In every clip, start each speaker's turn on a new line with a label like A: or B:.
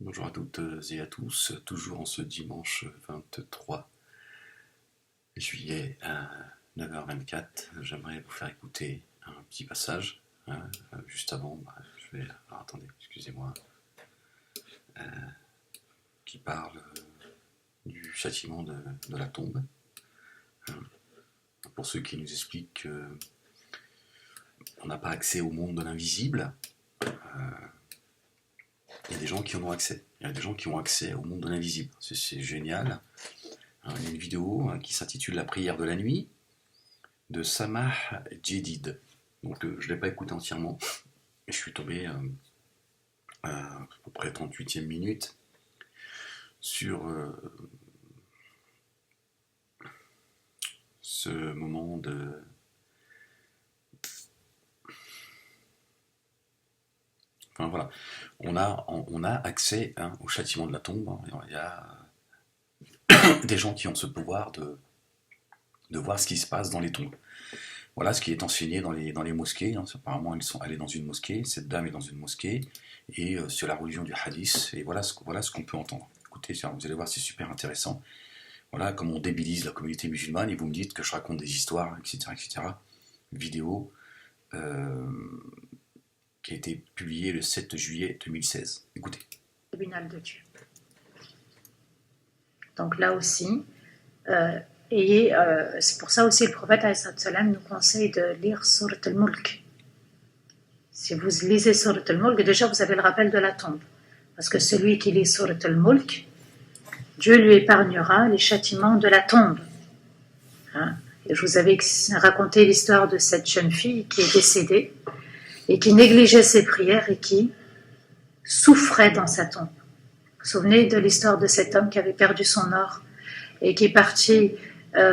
A: Bonjour à toutes et à tous, toujours en ce dimanche 23 juillet à 9h24, j'aimerais vous faire écouter un petit passage. Juste avant, je vais... Alors attendez, excusez-moi, qui parle du châtiment de la tombe. Pour ceux qui nous expliquent qu'on n'a pas accès au monde de l'invisible, il y a des gens qui en ont accès. Il y a des gens qui ont accès au monde de l'invisible. C'est génial. Il y a une vidéo qui s'intitule La prière de la nuit de Samah Jedid. Donc je ne l'ai pas écouté entièrement. Je suis tombé à peu près 38e minute sur ce moment de... Enfin voilà, on a accès au châtiment de la tombe. Il y a des gens qui ont ce pouvoir de voir ce qui se passe dans les tombes. Voilà ce qui est enseigné dans les mosquées. Apparemment, ils sont allés dans une mosquée, cette dame est dans une mosquée, et sur la religion du hadith, et voilà ce qu'on peut entendre. Écoutez, vous allez voir, c'est super intéressant. Voilà comment on débilise la communauté musulmane, et vous me dites que je raconte des histoires, etc., etc. Vidéo qui a été publiée le 7 juillet 2016. Écoutez.
B: Tribunal de Dieu. Donc là aussi, c'est pour ça aussi le prophète ﷺ nous conseille de lire Surat al-Mulk. Si vous lisez Surat al-Mulk, déjà vous avez le rappel de la tombe. Parce que celui qui lit Surat al-Mulk, Dieu lui épargnera les châtiments de la tombe. Et je vous avais raconté l'histoire de cette jeune fille qui est décédée et qui négligeait ses prières et qui souffrait dans sa tombe. Vous vous souvenez de l'histoire de cet homme qui avait perdu son or et qui est parti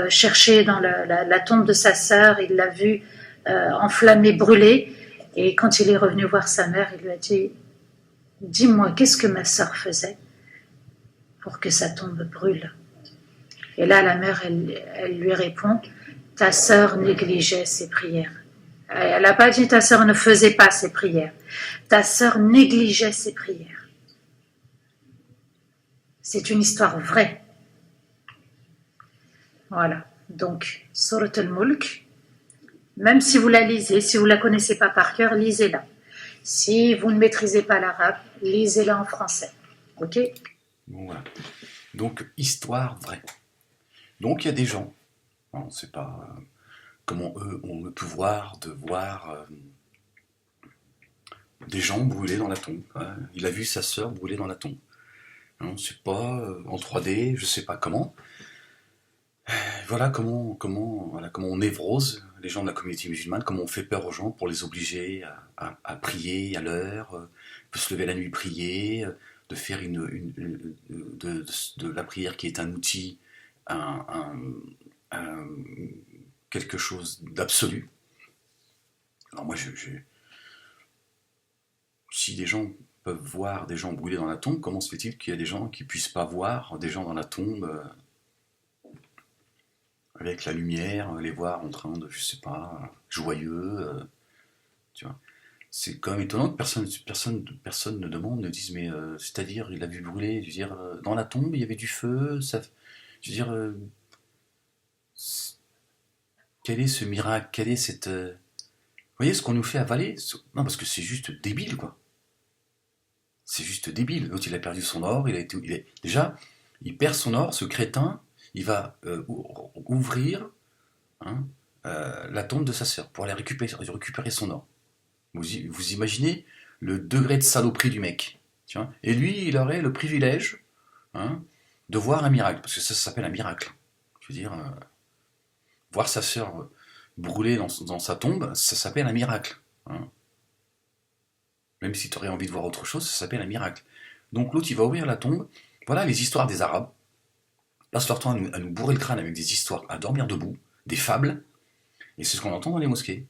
B: chercher dans la tombe de sa sœur, il l'a vue enflammée, brûlée, et quand il est revenu voir sa mère, il lui a dit « Dis-moi, qu'est-ce que ma sœur faisait pour que sa tombe brûle ?» Et là, la mère, elle lui répond « Ta sœur négligeait ses prières. » Elle n'a pas dit « Ta sœur ne faisait pas ses prières. Ta sœur négligeait ses prières. » C'est une histoire vraie. Voilà. Donc, Surat al-Mulk, même si vous la lisez, si vous ne la connaissez pas par cœur, lisez-la. Si vous ne maîtrisez pas l'arabe, lisez-la en français. Ok ?
A: Bon, voilà. Donc, histoire vraie. Donc, il y a des gens, on ne sait pas comment eux ont le pouvoir de voir des gens brûlés dans la tombe. Il a vu sa sœur brûler dans la tombe. On ne sait pas, en 3D, je ne sais pas comment. Voilà comment on névrose les gens de la communauté musulmane, comment on fait peur aux gens pour les obliger à prier à l'heure, de se lever la nuit prier, de faire de la prière qui est un outil, quelque chose d'absolu. Alors moi, si des gens peuvent voir des gens brûler dans la tombe, comment se fait-il qu'il y a des gens qui ne puissent pas voir des gens dans la tombe avec la lumière, les voir en train de, je sais pas, joyeux, tu vois. C'est quand même étonnant que personne ne demande, ne dise, mais c'est-à-dire, il a vu brûler, je veux dire, dans la tombe, il y avait du feu, ça, je veux dire, quel est ce miracle, quelle est cette... Vous voyez ce qu'on nous fait avaler? Non, parce que c'est juste débile, quoi. C'est juste débile. L'autre, il a perdu son or, déjà, il perd son or, ce crétin, il va ouvrir la tombe de sa sœur pour aller récupérer son or. Vous imaginez le degré de saloperie du mec. Tu vois, et lui, il aurait le privilège de voir un miracle, parce que ça s'appelle un miracle. Je veux dire, voir sa sœur brûler dans sa tombe, ça s'appelle un miracle. Même si tu aurais envie de voir autre chose, ça s'appelle un miracle. Donc l'autre, il va ouvrir la tombe. Voilà les histoires des Arabes. Passe leur temps à nous bourrer le crâne avec des histoires, à dormir debout, des fables, et c'est ce qu'on entend dans les mosquées.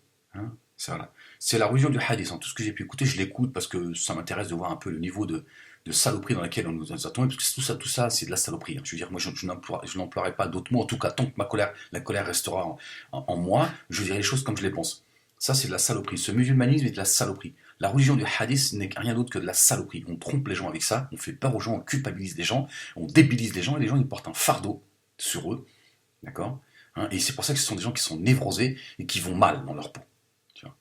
A: C'est la religion du hadith. Tout ce que j'ai pu écouter, je l'écoute parce que ça m'intéresse de voir un peu le niveau de saloperie dans lequel on nous a tombé, parce que tout ça, c'est de la saloperie. Je veux dire, moi, je n'emploierai pas d'autres mots, en tout cas, tant que la colère restera en moi, je dirai les choses comme je les pense. Ça, c'est de la saloperie. Ce musulmanisme est de la saloperie. La religion du hadith n'est rien d'autre que de la saloperie. On trompe les gens avec ça, on fait peur aux gens, on culpabilise les gens, on débilise les gens, et les gens, ils portent un fardeau sur eux, d'accord, hein, et c'est pour ça que ce sont des gens qui sont névrosés et qui vont mal dans leur peau. Tu vois.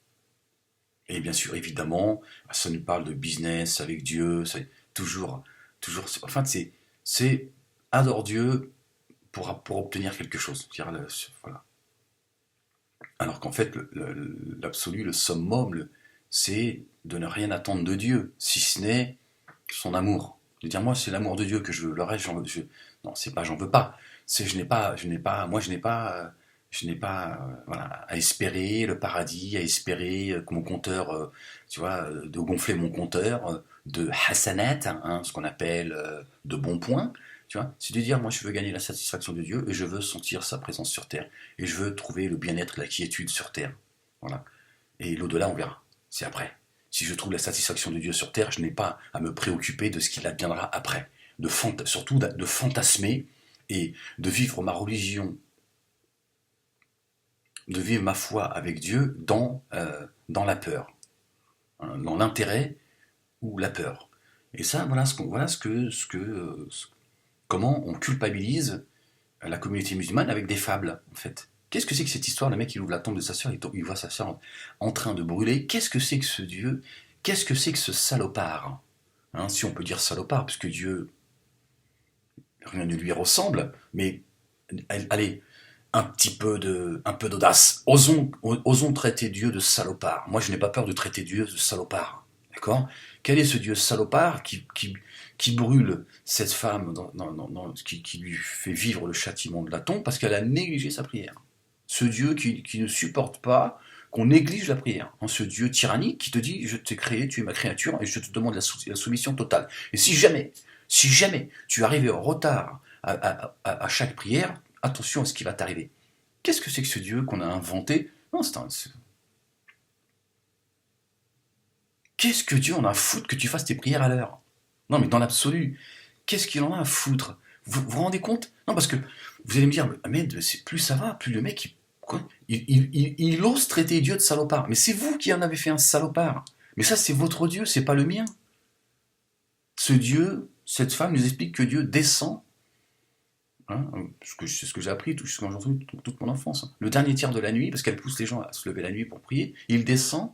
A: Et bien sûr, évidemment, ça nous parle de business avec Dieu, c'est toujours, enfin, c'est adore Dieu pour obtenir quelque chose. Voilà. Alors qu'en fait, l'absolu, le summum, c'est de ne rien attendre de Dieu, si ce n'est son amour. De dire, moi, c'est l'amour de Dieu que je veux. Le reste, non, c'est pas, j'en veux pas. C'est, moi, je n'ai pas, voilà, à espérer le paradis, à espérer que mon compteur, tu vois, de gonfler mon compteur de hasanat, hein, ce qu'on appelle de bons points. Tu vois, c'est de dire, moi, je veux gagner la satisfaction de Dieu et je veux sentir sa présence sur terre. Et je veux trouver le bien-être, la quiétude sur terre. Voilà. Et l'au-delà, on verra. C'est après. Si je trouve la satisfaction de Dieu sur terre, je n'ai pas à me préoccuper de ce qu'il adviendra après. Surtout de fantasmer et de vivre ma religion, de vivre ma foi avec Dieu dans la peur, hein, dans l'intérêt ou la peur. Et ça, comment on culpabilise la communauté musulmane avec des fables, en fait. Qu'est-ce que c'est que cette histoire? Le mec, il ouvre la tombe de sa sœur, il voit sa sœur en train de brûler. Qu'est-ce que c'est que ce Dieu? Qu'est-ce que c'est que ce salopard, hein, si on peut dire salopard, parce que Dieu, rien ne lui ressemble, mais allez, un peu d'audace. Osons traiter Dieu de salopard. Moi, je n'ai pas peur de traiter Dieu de salopard. D'accord? Quel est ce Dieu salopard qui brûle cette femme, qui lui fait vivre le châtiment de la tombe parce qu'elle a négligé sa prière? Ce Dieu qui ne supporte pas qu'on néglige la prière. Hein, ce Dieu tyrannique qui te dit, je t'ai créé, tu es ma créature, et je te demande la soumission totale. Et si jamais tu arrives en retard à chaque prière, attention à ce qui va t'arriver. Qu'est-ce que c'est que ce Dieu qu'on a inventé? Non, qu'est-ce que Dieu en a à foutre que tu fasses tes prières à l'heure? Non, mais dans l'absolu, qu'est-ce qu'il en a à foutre? Vous rendez compte? Non, parce que vous allez me dire, mais plus ça va, plus le mec, il ose traiter Dieu de salopard. Mais c'est vous qui en avez fait un salopard. Mais ça, c'est votre Dieu, c'est pas le mien. Ce Dieu, cette femme nous explique que Dieu descend, hein, c'est ce que j'ai appris jusqu'à aujourd'hui, toute mon enfance. Le dernier tiers de la nuit, parce qu'elle pousse les gens à se lever la nuit pour prier, il descend,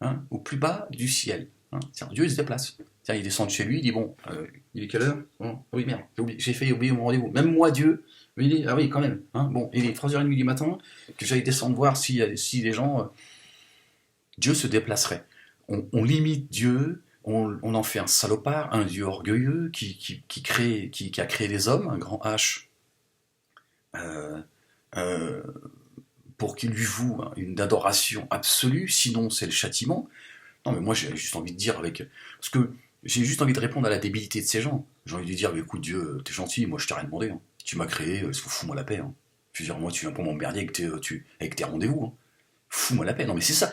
A: hein, au plus bas du ciel. Hein. Dieu, il se déplace. Il descend de chez lui, il dit, bon, il est quelle heure? Bon, oui, merde, j'ai failli oublier mon rendez-vous. Même moi, Dieu, il dit, ah oui, quand même. Hein, bon, il est 3h30 du matin, que j'aille descendre voir si les gens... Dieu se déplacerait. On limite Dieu, on en fait un salopard, un Dieu orgueilleux qui a créé les hommes, un grand H, euh, euh, pour qu'il lui voue une adoration absolue, sinon c'est le châtiment. Non, mais moi j'ai juste envie de dire parce que j'ai juste envie de répondre à la débilité de ces gens. J'ai envie de dire, écoute Dieu, t'es gentil, moi je t'ai rien demandé. Hein. Tu m'as créé, fous-moi la paix. Hein. Je veux dire, moi tu viens pour m'emmerder avec tes rendez-vous. Hein. Fous-moi la paix. Non mais c'est ça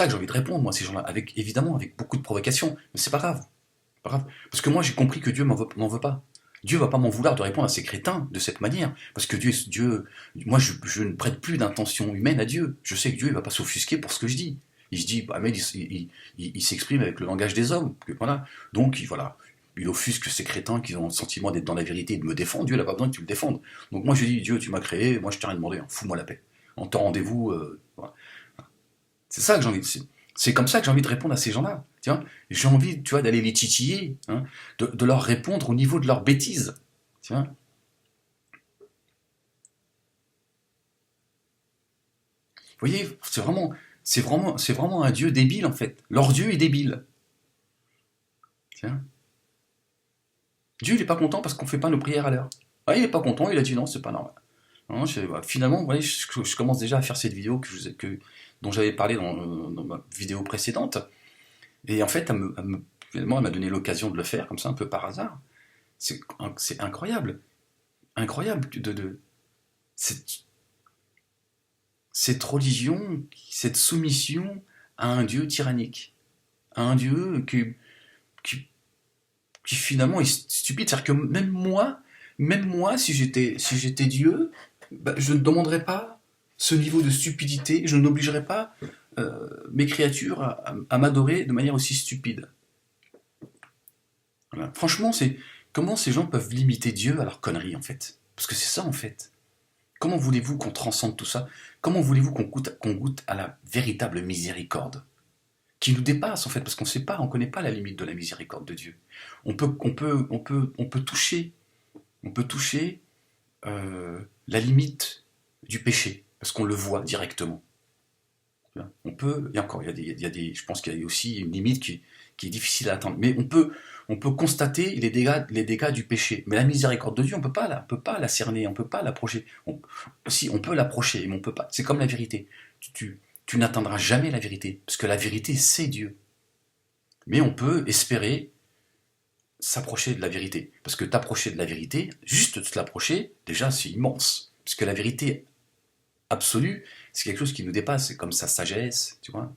A: que j'ai envie de répondre, moi, ces gens-là, évidemment avec beaucoup de provocation. Mais c'est pas grave. Pas grave. Parce que moi j'ai compris que Dieu m'en veut pas. Dieu va pas m'en vouloir de répondre à ces crétins de cette manière. Parce que moi je ne prête plus d'intention humaine à Dieu. Je sais que Dieu il va pas s'offusquer pour ce que je dis. Il se dit, bah, mais il s'exprime avec le langage des hommes. Voilà. Donc, voilà. Il offusque ces crétins qui ont le sentiment d'être dans la vérité et de me défendre. Dieu n'a pas besoin que tu le défendes. Donc, moi, je dis, Dieu, tu m'as créé, moi, je t'ai rien demandé. Hein. Fous-moi la paix. En temps rendez-vous. Voilà. C'est ça que j'ai envie de. C'est comme ça que j'ai envie de répondre à ces gens-là. Tiens, j'ai envie, tu vois, d'aller les titiller, hein, de leur répondre au niveau de leur bêtise. Tiens. Vous voyez, c'est vraiment un Dieu débile, en fait. Leur Dieu est débile. Tiens. Dieu, il n'est pas content parce qu'on ne fait pas nos prières à l'heure. Ah, il n'est pas content, il a dit non, c'est pas normal. Non, finalement, vous voyez, je commence déjà à faire cette vidéo dont j'avais parlé dans ma vidéo précédente. Et en fait, finalement, elle m'a donné l'occasion de le faire, comme ça, un peu par hasard. C'est incroyable. Incroyable cette, cette religion, cette soumission à un Dieu tyrannique. À un Dieu qui finalement est stupide. C'est-à-dire que même moi, si j'étais Dieu, bah, je ne demanderais pas ce niveau de stupidité, je n'obligerais pas mes créatures à m'adorer de manière aussi stupide. Voilà. Franchement, c'est comment ces gens peuvent limiter Dieu à leur connerie, en fait. Parce que c'est ça, en fait. Comment voulez-vous qu'on transcende tout ça? Comment voulez-vous qu'on goûte à la véritable miséricorde qui nous dépasse, en fait, parce qu'on sait pas, on connaît pas la limite de la miséricorde de Dieu. On peut toucher la limite du péché, parce qu'on le voit directement. On peut, et encore, je pense qu'il y a aussi une limite qui est difficile à atteindre, mais on peut constater les dégâts du péché. Mais la miséricorde de Dieu, on peut pas la cerner, on peut pas l'approcher. Si, on peut l'approcher, mais on peut pas. C'est comme la vérité. Tu n'atteindras jamais la vérité, parce que la vérité, c'est Dieu. Mais on peut espérer s'approcher de la vérité. Parce que t'approcher de la vérité, juste de te l'approcher, déjà, c'est immense. Parce que la vérité absolue, c'est quelque chose qui nous dépasse, c'est comme sa sagesse, tu vois.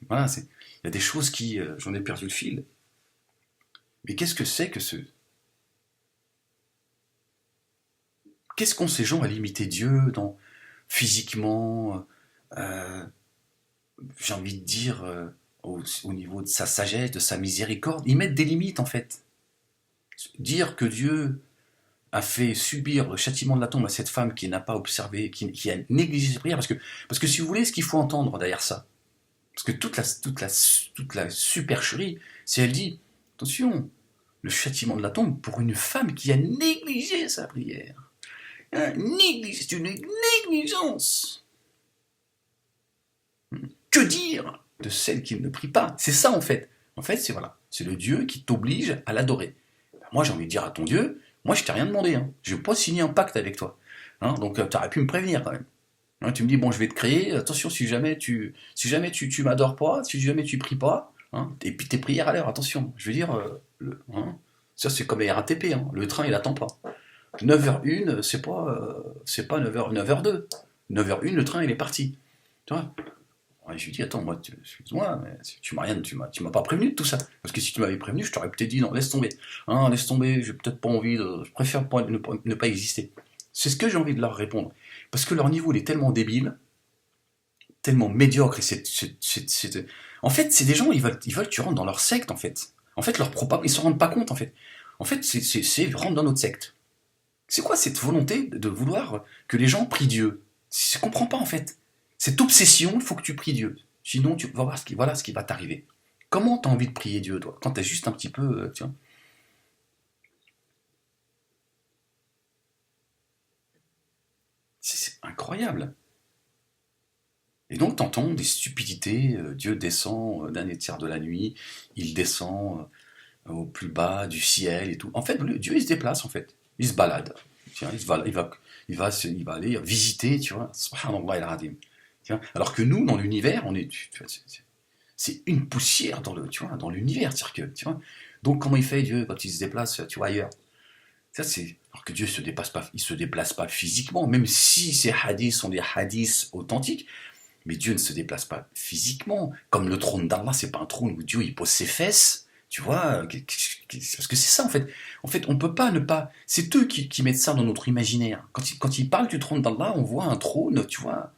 A: Voilà, il y a des choses qui, j'en ai perdu le fil. Mais qu'est-ce que c'est que qu'est-ce qu'ont ces gens à limiter Dieu physiquement, euh, j'ai envie de dire, au niveau de sa sagesse, de sa miséricorde, ils mettent des limites en fait. Dire que Dieu a fait subir le châtiment de la tombe à cette femme qui n'a pas observé, qui a négligé ses prières, parce que si vous voulez, ce qu'il faut entendre derrière ça, parce que toute la supercherie, c'est elle dit, attention, le châtiment de la tombe pour une femme qui a négligé sa prière. C'est une négligence. Que dire de celle qui ne prie pas? C'est ça en fait. En fait, c'est voilà, c'est le Dieu qui t'oblige à l'adorer. Ben, moi, j'ai envie de dire à ton Dieu, moi, je t'ai rien demandé. Hein. Je n'ai pas signé un pacte avec toi. Hein, donc, tu aurais pu me prévenir quand même. Hein, tu me dis, bon, je vais te créer. Attention, si jamais tu m'adores pas, si jamais tu pries pas, hein, et puis tes prières à l'heure, attention. Je veux dire, ça c'est comme les RATP. Hein, le train, il attend pas. 9h01, c'est pas 9h02. 9h01, le train, il est parti. Tu vois. Ouais, je lui dis, attends, moi, excuse-moi, mais tu m'as pas prévenu de tout ça. Parce que si tu m'avais prévenu, je t'aurais peut-être dit, non, laisse tomber. Hein, laisse tomber, j'ai peut-être pas envie je préfère ne pas exister. C'est ce que j'ai envie de leur répondre. Parce que leur niveau, il est tellement débile, tellement médiocre, en fait, c'est des gens, ils veulent que tu rentres dans leur secte, en fait. En fait, ils se rendent pas compte, en fait. En fait, rentre dans notre secte. C'est quoi cette volonté de vouloir que les gens prient Dieu? Je comprends pas, en fait. Cette obsession, il faut que tu pries Dieu. Sinon, tu vas voir voilà ce qui va t'arriver. Comment tu as envie de prier Dieu, toi? Quand tu es juste un petit peu. Tu vois, c'est incroyable. Et donc, tu entends des stupidités. Dieu descend d'un des tiers de la nuit. Il descend au plus bas du ciel et tout. En fait, Dieu, il se déplace, en fait. Il se balade. Tiens, il va aller visiter, tu vois. Subhanallah al-Azim. Alors que nous, dans l'univers, on est. C'est une poussière dans l'univers, tu vois. Donc comment il fait Dieu quand il se déplace, tu vois, ailleurs? Alors que Dieu il se déplace pas physiquement, même si ces hadiths sont des hadiths authentiques, mais Dieu ne se déplace pas physiquement. Comme le trône d'Allah, c'est pas un trône où Dieu il pose ses fesses, tu vois, parce que c'est ça en fait. En fait, on peut pas ne pas. C'est eux qui mettent ça dans notre imaginaire. Quand ils parlent du trône d'Allah, on voit un trône, tu vois.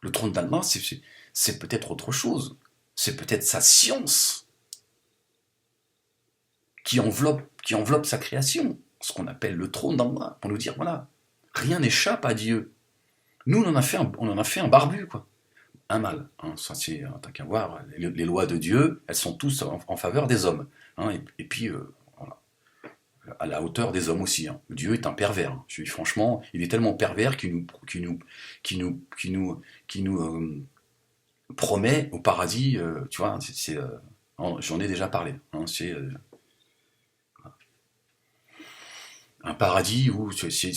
A: Le trône d'Allah, c'est peut-être autre chose. C'est peut-être sa science qui enveloppe sa création, ce qu'on appelle le trône d'Allah, pour nous dire, voilà, rien n'échappe à Dieu. Nous, on en a fait un barbu, quoi. Un mâle. Hein. Ça, t'as qu'à voir, les lois de Dieu, elles sont tous en faveur des hommes. Hein, et puis, voilà, à la hauteur des hommes aussi. Hein. Dieu est un pervers. Hein. Franchement, il est tellement pervers qu'il nous promet au paradis, tu vois, j'en ai déjà parlé. Hein, c'est un paradis où c'est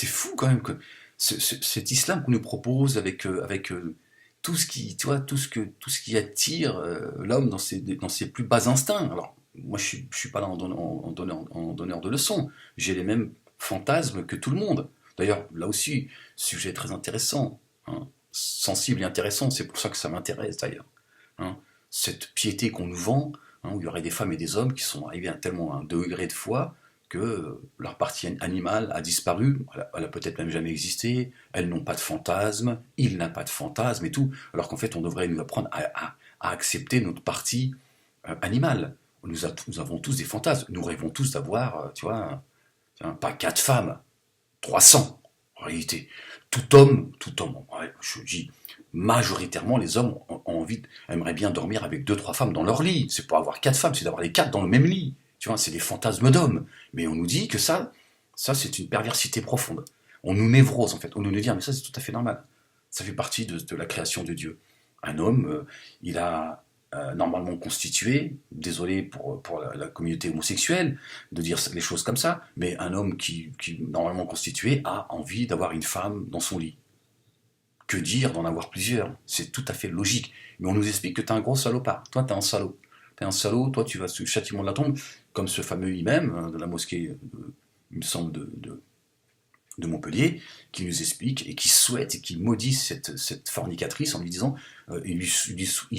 A: fou quand même que cet islam qu'on nous propose avec tout ce qui, tu vois, tout ce qui attire l'homme dans ses plus bas instincts. Alors, moi, je suis pas là en donneur de leçons. J'ai les mêmes fantasmes que tout le monde. D'ailleurs, là aussi, sujet très intéressant, hein, sensible et intéressant. C'est pour ça que ça m'intéresse d'ailleurs. Hein. Cette piété qu'on nous vend, hein, où il y aurait des femmes et des hommes qui sont arrivés à tellement un degré de foi que leur partie animale a disparu, elle a peut-être même jamais existé, elles n'ont pas de fantasme, il n'a pas de fantasme et tout, alors qu'en fait on devrait nous apprendre à accepter notre partie animale. Nous avons tous des fantasmes, nous rêvons tous d'avoir, tu vois, pas 4 femmes, 300 en réalité. Tout homme, ouais, je dis, majoritairement les hommes ont envie, aimeraient bien dormir avec 2 3 femmes dans leur lit. C'est pas avoir 4 femmes, c'est d'avoir les 4 dans le même lit. Tu vois, c'est des fantasmes d'hommes. Mais on nous dit que ça c'est une perversité profonde. On nous névrose en fait. On nous dit, ah, mais ça c'est tout à fait normal. Ça fait partie de la création de Dieu. Un homme, il a normalement constitué, désolé pour la communauté homosexuelle de dire les choses comme ça, mais un homme qui normalement constitué a envie d'avoir une femme dans son lit. Que dire d'en avoir plusieurs? C'est tout à fait logique. Mais on nous explique que t'es un gros salopard. Toi, t'es un salaud. T'es un salaud, toi, tu vas sous le châtiment de la tombe, comme ce fameux imam de la mosquée, il me semble, de Montpellier, qui nous explique et qui souhaite et qui maudit cette fornicatrice en lui disant il souhaite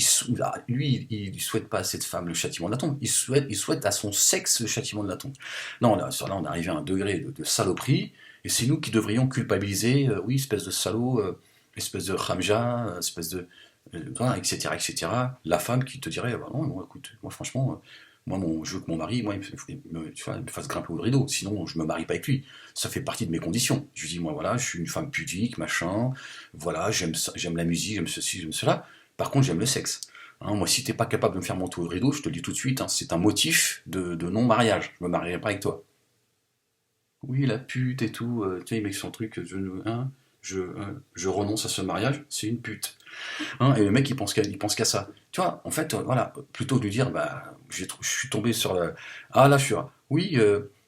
A: pas à cette femme le châtiment de la tombe, il souhaite à son sexe le châtiment de la tombe. Non, là, on est arrivé à un degré de saloperie, et c'est nous qui devrions culpabiliser, oui, espèce de salaud, espèce de khamja, espèce de. Voilà, etc., etc. La femme qui te dirait, bah non, non, écoute, moi franchement, je veux que mon mari, moi, tu vois, il me fasse grimper au rideau, sinon je me marie pas avec lui. Ça fait partie de mes conditions. Je lui dis, moi voilà, je suis une femme pudique, machin, voilà, j'aime la musique, j'aime ceci, j'aime cela. Par contre, j'aime le sexe. Hein, moi, si t'es pas capable de me faire monter au rideau, je te le dis tout de suite, hein, c'est un motif de non-mariage. Je me marierai pas avec toi. Oui, la pute et tout, tu sais, il met son truc, je renonce à ce mariage, c'est une pute. Hein, et le mec, il pense qu'à ça. Tu vois, en fait, voilà, plutôt que de lui dire, bah, je suis tombé sur le. Ah là, je suis. Oui, il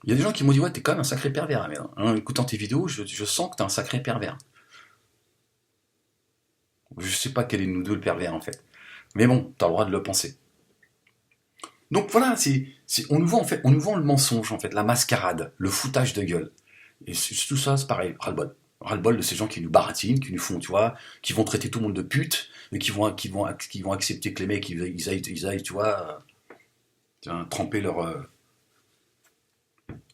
A: y a des gens qui m'ont dit, ouais, t'es quand même un sacré pervers, mais en écoutant tes vidéos, je sens que t'es un sacré pervers. Je sais pas quel est de nous deux le pervers, en fait. Mais bon, t'as le droit de le penser. Donc voilà, on nous vend, en fait, on nous vend le mensonge, en fait, la mascarade, le foutage de gueule. Et tout ça, c'est pareil, ras-le-bol. Ras-le-bol de ces gens qui nous baratinent, qui nous font, tu vois, qui vont traiter tout le monde de pute, et qui vont accepter que les mecs, ils aillent, tu vois, tremper leur.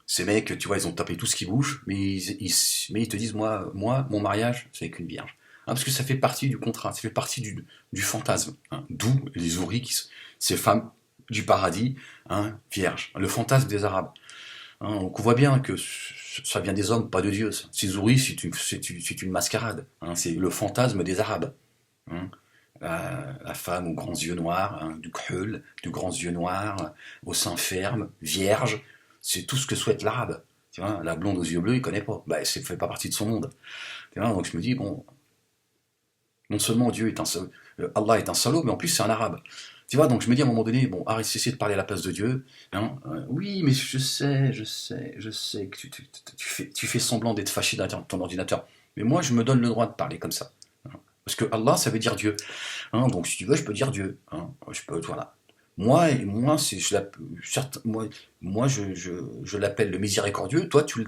A: Ces mecs, tu vois, ils ont tapé tout ce qui bouge, mais mais ils te disent, moi, mon mariage, c'est avec une vierge. Hein, parce que ça fait partie du contrat, ça fait partie du fantasme. Hein, d'où les houris, ces femmes du paradis, hein, vierges. Le fantasme des Arabes. Hein, donc on voit bien que ça vient des hommes, pas de Dieu. Ces houris, c'est une mascarade. Hein, c'est le fantasme des Arabes. Hein. La femme aux grands yeux noirs, hein, du khul, du grands yeux noirs, au sein ferme, vierge, c'est tout ce que souhaite l'arabe. Tu vois, la blonde aux yeux bleus, il connaît pas. Bah, c'est fait pas partie de son monde. Tu vois, donc je me dis, bon, non seulement Allah est un salaud, mais en plus c'est un arabe. Tu vois, donc je me dis à un moment donné, bon, arrête, cessez de parler à la place de Dieu. Hein, oui, mais je sais que tu fais semblant d'être fâché derrière ton ordinateur. Mais moi, je me donne le droit de parler comme ça. Hein. Parce que Allah, ça veut dire Dieu. Hein, donc si tu veux, je peux dire Dieu. Hein, je peux, voilà. Moi, je l'appelle le miséricordieux. Toi, tu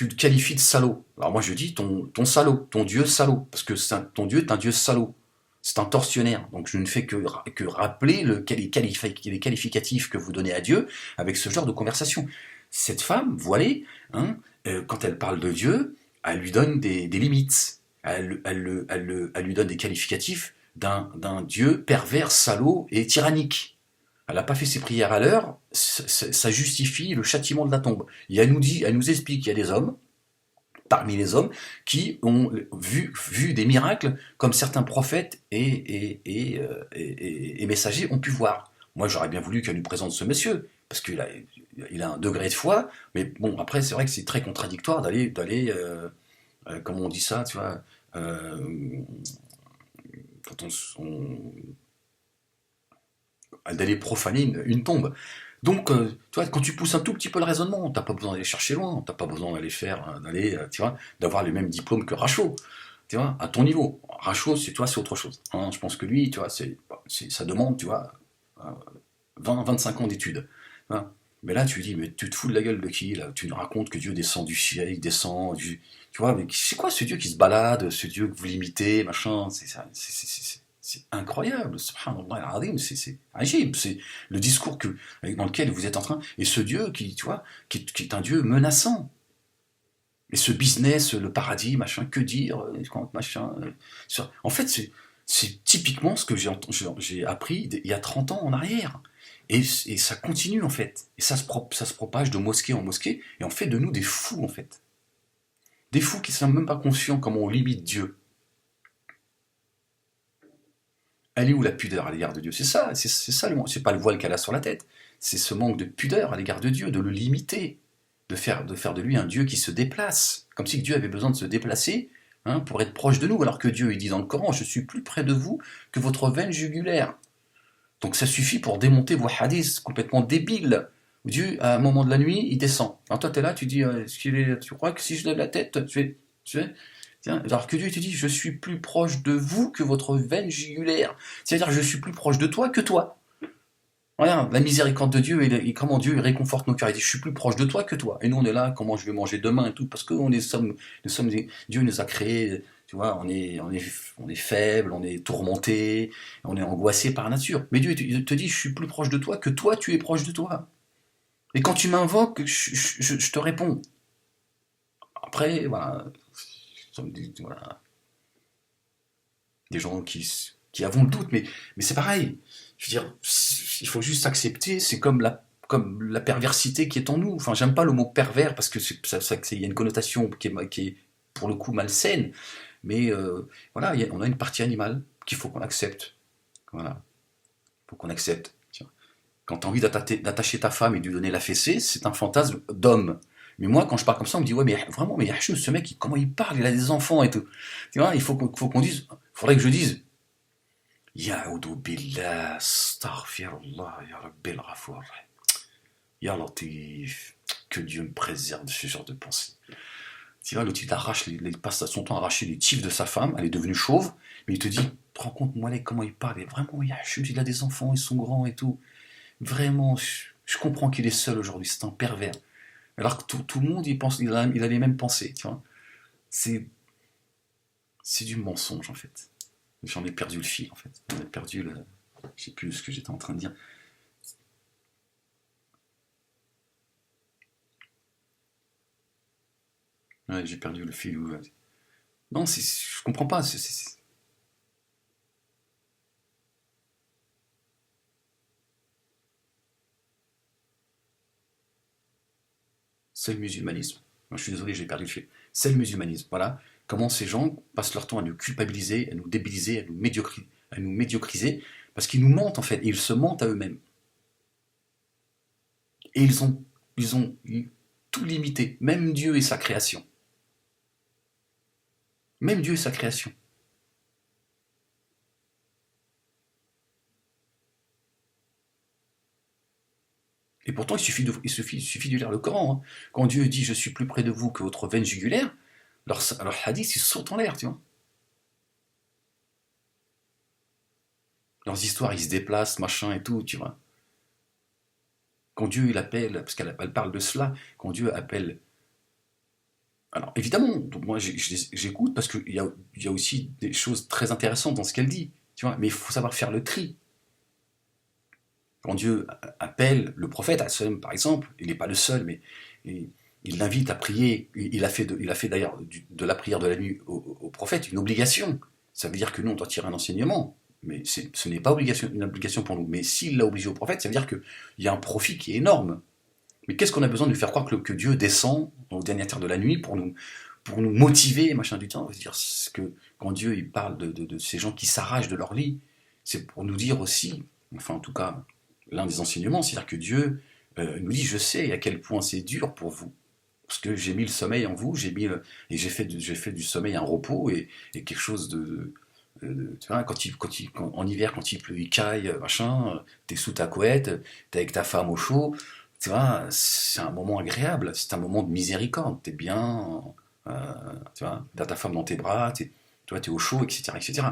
A: le qualifies de salaud. Alors moi, je dis ton salaud, ton Dieu salaud, parce que ton Dieu est un Dieu salaud. C'est un tortionnaire. Donc je ne fais que rappeler les qualificatifs que vous donnez à Dieu avec ce genre de conversation. Cette femme voilée, hein, quand elle parle de Dieu, elle lui donne des limites. Elle lui donne des qualificatifs d'un Dieu pervers, salaud et tyrannique. Elle n'a pas fait ses prières à l'heure, ça justifie le châtiment de la tombe. Et elle nous explique qu'il y a des hommes, parmi les hommes, qui ont vu des miracles comme certains prophètes et messagers ont pu voir. Moi, j'aurais bien voulu qu'elle nous présente ce monsieur, parce il a un degré de foi, mais bon, après, c'est vrai que c'est très contradictoire d'aller comment on dit ça, tu vois, quand d'aller profaner une tombe. Donc, tu vois, quand tu pousses un tout petit peu le raisonnement, t'as pas besoin d'aller chercher loin, t'as pas besoin tu vois, d'avoir les mêmes diplômes que Rachaud, tu vois, à ton niveau. Rachaud, c'est autre chose. Hein. Je pense que lui, tu vois, ça demande, tu vois, 25 ans d'études. Hein. Mais là, tu lui dis, mais tu te fous de la gueule de qui, là? Tu nous racontes que Dieu descend du ciel, il descend tu vois, mais c'est quoi ce Dieu qui se balade, ce Dieu que vous l'imitez, machin, C'est incroyable, subhanallah al-azim, c'est agib, c'est le discours dans lequel vous êtes en train, et ce Dieu qui, tu vois, qui est un Dieu menaçant. Et ce business, le paradis, machin, que dire, machin. En fait, c'est typiquement ce que j'ai appris il y a 30 ans en arrière. Et ça continue en fait. Et ça se propage de mosquée en mosquée, et on fait de nous des fous en fait. Des fous qui ne sont même pas conscients comment on limite Dieu. Elle est où la pudeur à l'égard de Dieu? C'est ça, c'est pas le voile qu'elle a sur la tête. C'est ce manque de pudeur à l'égard de Dieu, de le limiter, de faire de lui un Dieu qui se déplace. Comme si Dieu avait besoin de se déplacer, hein, pour être proche de nous, alors que Dieu, il dit dans le Coran, je suis plus près de vous que votre veine jugulaire. Donc ça suffit pour démonter vos hadiths complètement débiles. Dieu, à un moment de la nuit, il descend. Alors toi, tu es là, tu dis, tu crois que si je lève la tête, tiens, alors que Dieu te dit, je suis plus proche de vous que votre veine jugulaire. C'est-à-dire, je suis plus proche de toi que toi. Regarde, la miséricorde de Dieu et comment Dieu réconforte nos cœurs. Il dit, je suis plus proche de toi que toi. Et nous, on est là, comment je vais manger demain et tout, parce que Dieu nous a créés, tu vois, on est faible, on est tourmenté, on est angoissé par nature. Mais Dieu il te dit, je suis plus proche de toi que toi, tu es proche de toi. Et quand tu m'invoques, je te réponds. Après, voilà, voilà, des gens qui avons le doute, mais c'est pareil. Je veux dire, il faut juste accepter, c'est comme la perversité qui est en nous. Enfin, j'aime pas le mot pervers parce que il y a une connotation qui est pour le coup malsaine, mais voilà, on a une partie animale qu'il faut qu'on accepte. Voilà, il faut qu'on accepte. Tiens. Quand tu as envie d'attacher ta femme et de lui donner la fessée, c'est un fantasme d'homme. Mais moi, quand je parle comme ça, on me dit, ouais, mais vraiment, mais Yahshou, ce mec, comment il parle, il a des enfants et tout. Tu vois, il faut qu'on dise, faudrait que je dise, Ya'oudou billah, astaghfirullah, ya rabbil ghafour, ya latif, que Dieu me préserve de ce genre de pensée. Tu vois, l'autre, il passe son temps à arracher les tifs de sa femme, elle est devenue chauve, mais il te dit, tu te rends compte, Moualek, comment il parle, et vraiment, Yahshou, il a des enfants, ils sont grands et tout. Vraiment, je comprends qu'il est seul aujourd'hui, c'est un pervers. Alors que tout le monde, il a les mêmes pensées, tu vois. C'est, c'est du mensonge, en fait. J'en ai perdu le fil, en fait. J'en ai perdu le... Je sais plus ce que j'étais en train de dire. Ouais, j'ai perdu le fil. Non, je comprends pas. C'est le musulmanisme. Moi, je suis désolé, j'ai perdu le fil. C'est le musulmanisme, voilà. Comment ces gens passent leur temps à nous culpabiliser, à nous débiliser, à nous médiocriser, parce qu'ils nous mentent, en fait. Et ils se mentent à eux-mêmes. Et ils ont tout limité, même Dieu et sa création. Même Dieu et sa création. Et pourtant, il suffit de lire le Coran, hein. Quand Dieu dit « Je suis plus près de vous que votre veine jugulaire », alors hadith, ils sautent en l'air, tu vois. Leurs histoires, ils se déplacent, machin et tout, tu vois. Quand Dieu, il appelle, parce qu'elle parle de cela, quand Dieu appelle... Alors, évidemment, donc moi, j'écoute, parce qu'il y a aussi des choses très intéressantes dans ce qu'elle dit, tu vois. Mais il faut savoir faire le tri. Quand Dieu appelle le prophète, par exemple, il n'est pas le seul, mais il l'invite à prier. Il a fait d'ailleurs de la prière de la nuit au prophète une obligation. Ça veut dire que nous, on doit tirer un enseignement. Mais ce n'est pas une obligation pour nous. Mais s'il l'a obligé au prophète, ça veut dire qu'il y a un profit qui est énorme. Mais qu'est-ce qu'on a besoin de lui faire croire que Dieu descend au dernier tiers de la nuit pour nous motiver, machin du temps. Dire que quand Dieu il parle de ces gens qui s'arrachent de leur lit, c'est pour nous dire aussi, enfin en tout cas, l'un des enseignements, c'est-à-dire que Dieu nous dit, je sais à quel point c'est dur pour vous. Parce que j'ai mis le sommeil en vous, et j'ai fait du sommeil un repos et quelque chose tu vois, en hiver, quand il pleut, il caille, machin, t'es sous ta couette, t'es avec ta femme au chaud, tu vois, c'est un moment agréable, c'est un moment de miséricorde, t'es bien, tu vois, t'as ta femme dans tes bras, tu vois, t'es au chaud, etc., etc.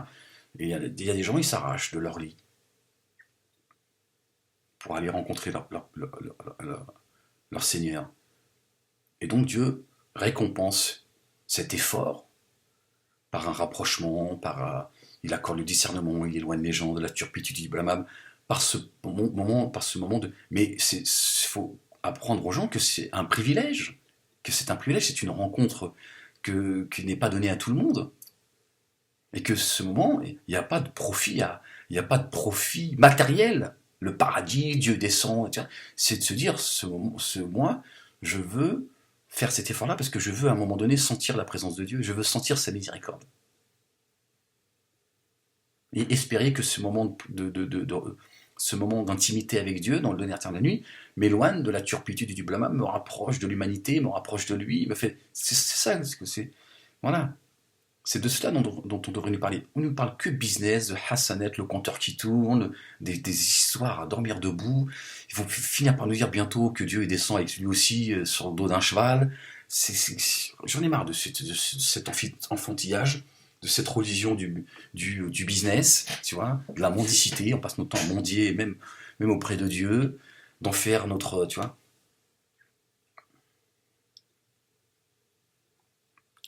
A: Et il y a des gens, ils s'arrachent de leur lit pour aller rencontrer leur Seigneur. Et donc Dieu récompense cet effort par un rapprochement, il accorde le discernement, il éloigne les gens de la turpitude du blâmable par ce moment de. Mais il faut apprendre aux gens que c'est un privilège, c'est une rencontre qui n'est pas donnée à tout le monde, et que ce moment, il n'y a pas de profit, il n'y a pas de profit matériel. Le paradis, Dieu descend, etc. C'est de se dire, moi, je veux faire cet effort-là parce que je veux à un moment donné sentir la présence de Dieu, je veux sentir sa miséricorde. Et espérer que ce moment ce moment d'intimité avec Dieu, dans le dernier tiers de la nuit, m'éloigne de la turpitude et du blâme, me rapproche de l'humanité, me rapproche de lui, me fait. C'est ça, voilà. C'est de cela dont on devrait nous parler. On ne nous parle que business, de Hassanet, le compteur qui tourne, des histoires à dormir debout. Ils vont finir par nous dire bientôt que Dieu descend avec lui aussi sur le dos d'un cheval. J'en ai marre de cet enfantillage, de cette religion du business, tu vois, de la mendicité. On passe notre temps à mendier, même auprès de Dieu, d'en faire notre, tu vois.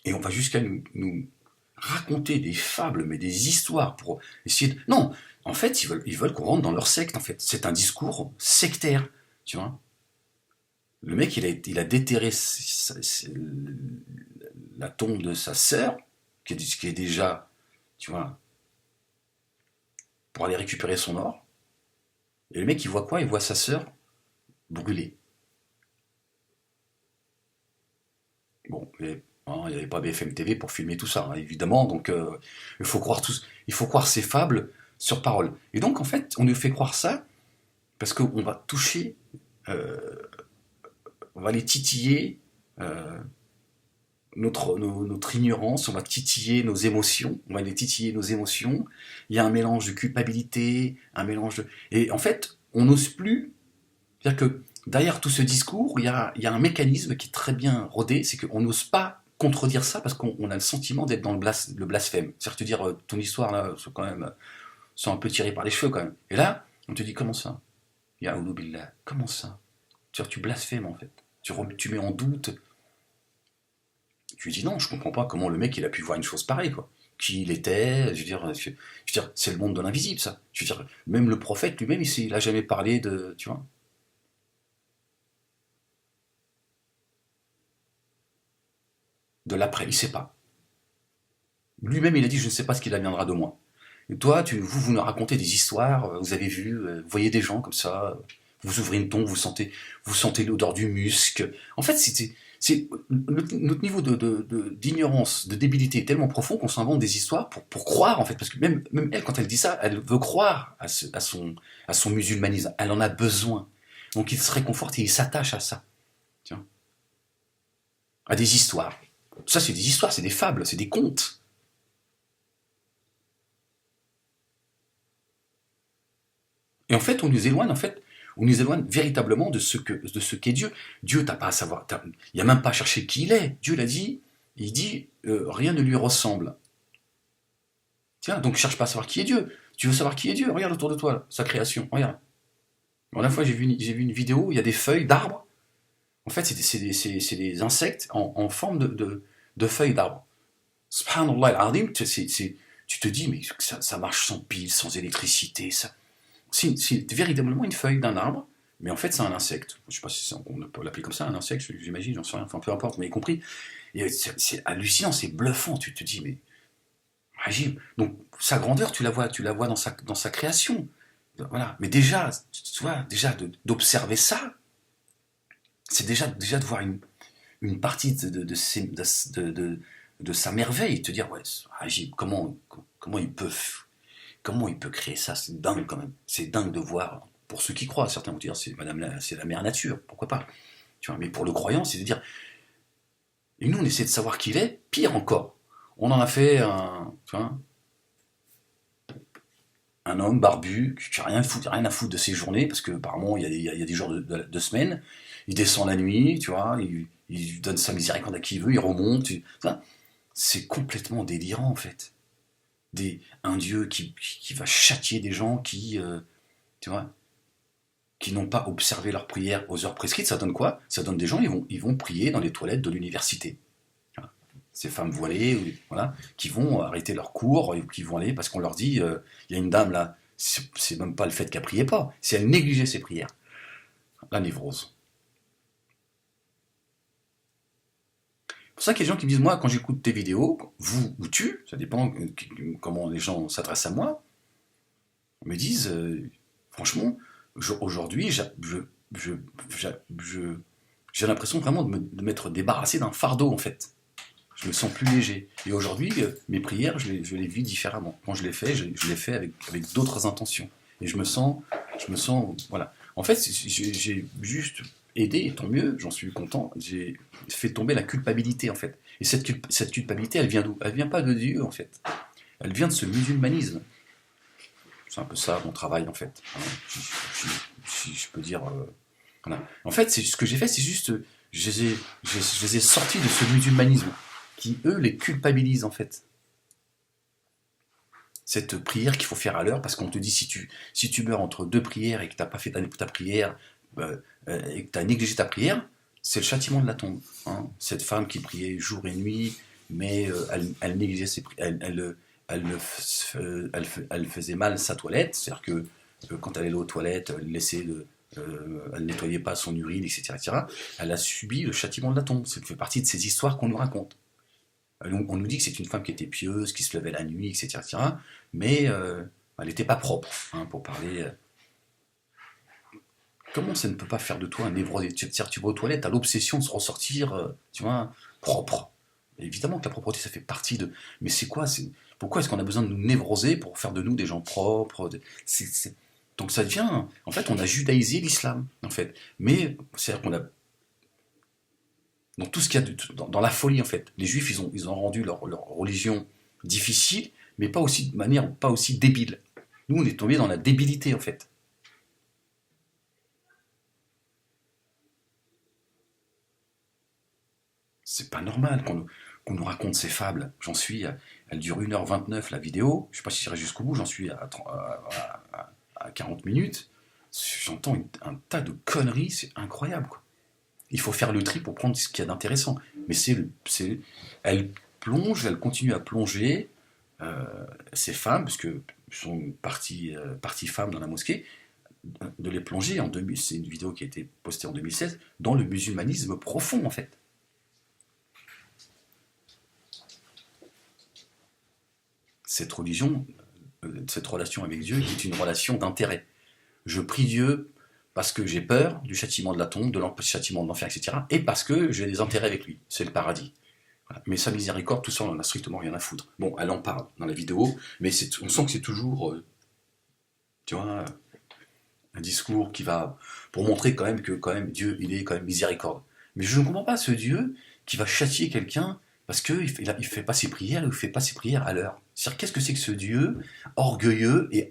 A: Et on va jusqu'à nous raconter des fables, mais des histoires pour essayer de. Non, en fait, ils veulent qu'on rentre dans leur secte, en fait. C'est un discours sectaire, tu vois. Le mec, il a déterré la tombe de sa sœur, qui est déjà, tu vois, pour aller récupérer son or. Et le mec, il voit quoi? Il voit sa sœur brûlée. Bon, mais il n'y avait pas BFM TV pour filmer tout ça, hein, évidemment. Donc, il faut croire ces fables sur parole. Et donc, en fait, on nous fait croire ça parce qu'on va toucher, euh, on va les titiller notre ignorance, on va titiller nos émotions, on va les titiller nos émotions. Il y a un mélange de culpabilité, un mélange de. Et en fait, on n'ose plus. C'est-à-dire que derrière tout ce discours, il y a un mécanisme qui est très bien rodé, c'est qu'on n'ose pas contredire ça parce qu'on a le sentiment d'être dans le blasphème. C'est-à-dire te dire ton histoire là, sont un peu tirées par les cheveux quand même. Et là, on te dit comment ça? Ya billah, comment ça? Tu blasphèmes en fait. Tu mets en doute. Tu lui dis non, je comprends pas comment le mec il a pu voir une chose pareille quoi. Qui il était, je veux dire c'est le monde de l'invisible ça. Je veux dire, même le prophète lui-même il a jamais parlé de, tu vois. De l'après, il sait pas. Lui-même, il a dit, je ne sais pas ce qu'il adviendra de moi. Et toi, vous nous racontez des histoires, vous avez vu, vous voyez des gens comme ça, vous ouvrez une tombe, vous sentez l'odeur du musc. En fait, notre niveau d'ignorance, de débilité est tellement profond qu'on s'invente des histoires pour croire, en fait, parce que même elle, quand elle dit ça, elle veut croire à son musulmanisme. Elle en a besoin. Donc il se réconforte et il s'attache à ça. Tiens. À des histoires. Ça, c'est des histoires, c'est des fables, c'est des contes. Et en fait, on nous éloigne véritablement de ce qu'est Dieu. Dieu, t'as pas à savoir, il n'y a même pas à chercher qui il est. Dieu l'a dit, il dit, rien ne lui ressemble. Tiens, donc cherche pas à savoir qui est Dieu. Tu veux savoir qui est Dieu? Regarde autour de toi, là, sa création, regarde. Bon, la fois, j'ai vu une vidéo, il y a des feuilles d'arbres. En fait, c'est des insectes en forme de feuilles d'arbres. Subhanallah al-Azim, tu te dis, mais ça marche sans pile, sans électricité, ça. C'est véritablement une feuille d'un arbre, mais en fait c'est un insecte. Je ne sais pas si on peut l'appeler comme ça, un insecte, j'imagine, j'en sais rien, enfin peu importe, mais y compris. Et c'est hallucinant, c'est bluffant, tu te dis, mais agile. Donc sa grandeur, tu la vois dans sa création. Voilà. Mais déjà, tu vois, déjà d'observer ça, c'est déjà de voir une partie de sa merveille, te dire, ouais, agile, comment il peut créer ça? C'est dingue quand même. C'est dingue de voir. Pour ceux qui croient, certains vont dire c'est la mère nature, pourquoi pas. Tu vois, mais pour le croyant, c'est de dire. Et nous, on essaie de savoir qui il est, pire encore. On en a fait un homme barbu qui n'a rien à foutre de ses journées, parce que apparemment il y a des jours de semaine. Il descend la nuit, tu vois, il donne sa miséricorde à qui il veut, il remonte. C'est complètement délirant en fait. Un Dieu qui va châtier des gens tu vois, qui n'ont pas observé leur prière aux heures prescrites, ça donne quoi? Ça donne des gens, ils vont prier dans les toilettes de l'université. Voilà. ces femmes voilées, voilà, qui vont arrêter leur cours, et qui vont aller, parce qu'on leur dit, il y a une dame là, c'est même pas le fait qu'elle priait pas, c'est elle négligeait ses prières. La névrose. C'est pour ça qu'il y a des gens qui me disent, moi, quand j'écoute tes vidéos, vous ou tu, ça dépend comment les gens s'adressent à moi, me disent, franchement, aujourd'hui, j'ai l'impression vraiment de m'être débarrassé d'un fardeau, en fait. Je me sens plus léger. Et aujourd'hui, mes prières, je les vis différemment. Quand je les fais, je les fais avec d'autres intentions. Et je me sens, voilà. En fait, j'ai juste aidé, et tant mieux, j'en suis content. J'ai fait tomber la culpabilité, en fait. Et cette culpabilité, elle vient d'où? Elle vient pas de Dieu, en fait. Elle vient de ce musulmanisme. C'est un peu ça mon travail, en fait. Hein, si je peux dire. Voilà. En fait, ce que j'ai fait, c'est juste, je les ai sortis de ce musulmanisme qui, eux, les culpabilisent, en fait. Cette prière qu'il faut faire à l'heure, parce qu'on te dit, si tu meurs entre deux prières et que tu n'as pas fait ta prière, et que tu as négligé ta prière, c'est le châtiment de la tombe. Hein. Cette femme qui priait jour et nuit, mais elle négligeait ses prières, elle faisait mal sa toilette, c'est-à-dire que quand elle allait aux toilettes, elle nettoyait pas son urine, etc., etc. Elle a subi le châtiment de la tombe. Ça fait partie de ces histoires qu'on nous raconte. On nous dit que c'est une femme qui était pieuse, qui se levait la nuit, etc., etc. Mais elle n'était pas propre, hein, pour parler. Comment ça ne peut pas faire de toi un névrosé? Tu vas aux toilettes, tu as l'obsession de se ressortir, tu vois, propre. Évidemment que la propreté, ça fait partie de. Mais c'est quoi? Pourquoi est-ce qu'on a besoin de nous névroser pour faire de nous des gens propres? Donc ça devient. En fait, on a judaïsé l'islam, en fait. Mais c'est-à-dire qu'on a. Dans tout ce qu'il y a dans la folie, en fait. Les juifs, ils ont rendu leur religion difficile, mais pas aussi de manière pas aussi débile. Nous, on est tombé dans la débilité, en fait. C'est pas normal qu'on nous raconte ces fables. Elle dure 1h29 la vidéo. Je sais pas si j'irai jusqu'au bout, j'en suis à 40 minutes. J'entends un tas de conneries, c'est incroyable, quoi. Il faut faire le tri pour prendre ce qu'il y a d'intéressant. Mais elle plonge, elle continue à plonger, ces femmes, parce que sont partie femmes dans la mosquée, de les plonger c'est une vidéo qui a été postée en 2016, dans le musulmanisme profond, en fait. Cette religion, cette relation avec Dieu est une relation d'intérêt. Je prie Dieu parce que j'ai peur du châtiment de la tombe, châtiment de l'enfer, etc. Et parce que j'ai des intérêts avec lui. C'est le paradis. Voilà. Mais sa miséricorde, tout ça, on en a strictement rien à foutre. Bon, elle en parle dans la vidéo, mais on sent que c'est toujours, tu vois, un discours qui va, pour montrer quand même que Dieu, il est quand même miséricorde. Mais je ne comprends pas ce Dieu qui va châtier quelqu'un parce qu'il ne fait pas ses prières, il ne fait pas ses prières à l'heure. C'est-à-dire, qu'est-ce que c'est que ce Dieu orgueilleux et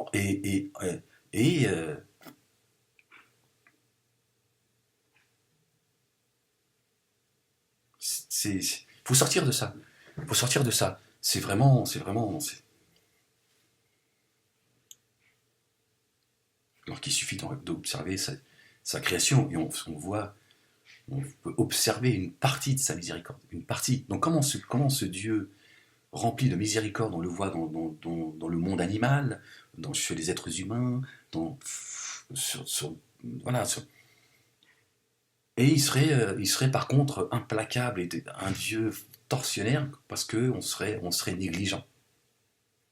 A: faut sortir de ça. Faut sortir de ça. Alors qu'il suffit d'observer sa création et on peut observer une partie de sa miséricorde, une partie. Donc comment ce Dieu rempli de miséricorde, on le voit dans le monde animal, chez les êtres humains, voilà. Et il serait par contre implacable et un Dieu tortionnaire parce qu'on serait négligent.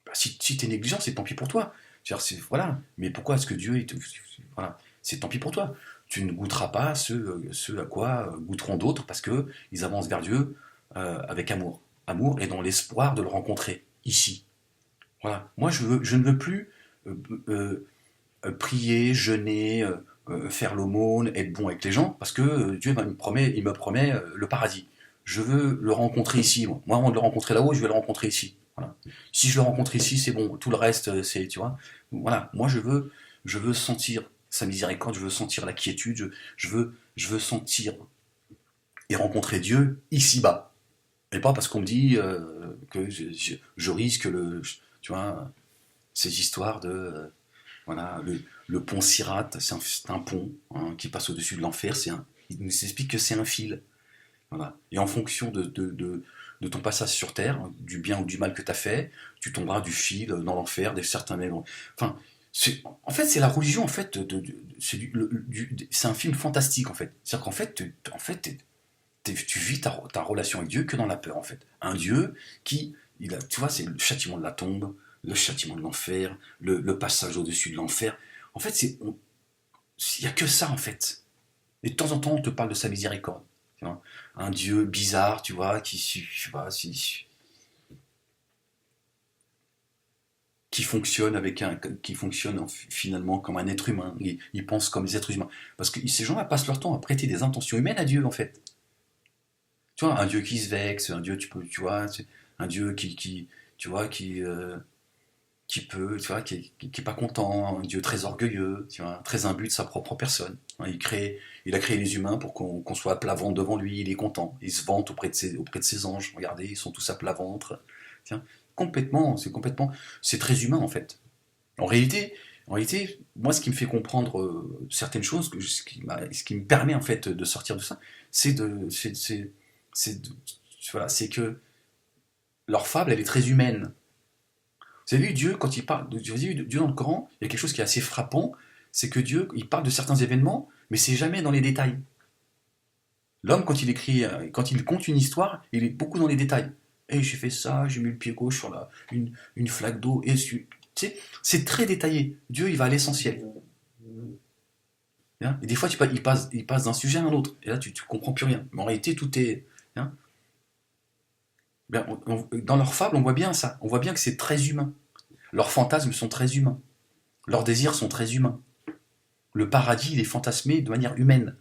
A: Bah, si tu es négligent, c'est tant pis pour toi. Voilà. Mais pourquoi est-ce que voilà, c'est tant pis pour toi. Tu ne goûteras pas ce à quoi goûteront d'autres parce qu'ils avancent vers Dieu avec amour. Amour et dans l'espoir de le rencontrer ici. Voilà. Moi, je ne veux plus prier, jeûner, faire l'aumône, être bon avec les gens, parce que Dieu il me promet le paradis. Je veux le rencontrer ici. Moi, avant de le rencontrer là-haut, je vais le rencontrer ici. Voilà. Si je le rencontre ici, c'est bon. Tout le reste, c'est, tu vois. Voilà. Moi, je veux sentir sa miséricorde, je veux sentir la quiétude, je veux sentir et rencontrer Dieu ici-bas. Et pas parce qu'on me dit que je risque tu vois, ces histoires de, voilà, le pont Sirat, c'est un pont, hein, qui passe au-dessus de l'enfer. Il nous explique que c'est un fil. Voilà. Et en fonction de ton passage sur Terre, du bien ou du mal que tu as fait, tu tomberas du fil dans l'enfer, des certains mêmes. Enfin, en fait, c'est la religion, en fait, c'est un film fantastique, en fait. C'est-à-dire qu'en fait, tu vis ta relation avec Dieu que dans la peur, en fait. Un Dieu qui, tu vois, c'est le châtiment de la tombe, le châtiment de l'enfer, le passage au-dessus de l'enfer. En fait, il n'y a que ça, en fait. Et de temps en temps, on te parle de sa miséricorde. Tu vois. Un Dieu bizarre, tu vois, je sais pas, qui fonctionne qui fonctionne finalement comme un être humain. Ils pensent comme des êtres humains. Parce que ces gens-là passent leur temps à prêter des intentions humaines à Dieu, en fait. Tu vois, un Dieu qui se vexe, un Dieu, tu vois, un Dieu tu vois, qui peut, tu vois, qui est pas content, un Dieu très orgueilleux, tu vois, très imbu de sa propre personne. Hein, il a créé les humains pour qu'on soit à plat ventre devant lui, il est content. Il se vante auprès de ses anges. Regardez, ils sont tous à plat ventre. Tiens, c'est très humain en fait. En réalité, moi, ce qui me fait comprendre certaines choses, ce qui me permet en fait de sortir de ça, c'est de, c'est de- voilà, c'est que leur fable, elle est très humaine. Vous avez vu Dieu, quand il parle de Dieu dans le Coran, il y a quelque chose qui est assez frappant, c'est que Dieu, il parle de certains événements, mais c'est jamais dans les détails. L'homme, quand il conte une histoire, il est beaucoup dans les détails. Et j'ai fait ça, j'ai mis le pied gauche sur une flaque d'eau, tu sais, c'est très détaillé. Dieu, il va à l'essentiel. Hein. Et des fois, il passe d'un sujet à un autre, et là, tu comprends plus rien. Mais en réalité, tout est. Hein. Bien, dans leur fable, on voit bien ça. On voit bien que c'est très humain. Leurs fantasmes sont très humains. Leurs désirs sont très humains. Le paradis, il est fantasmé de manière humaine.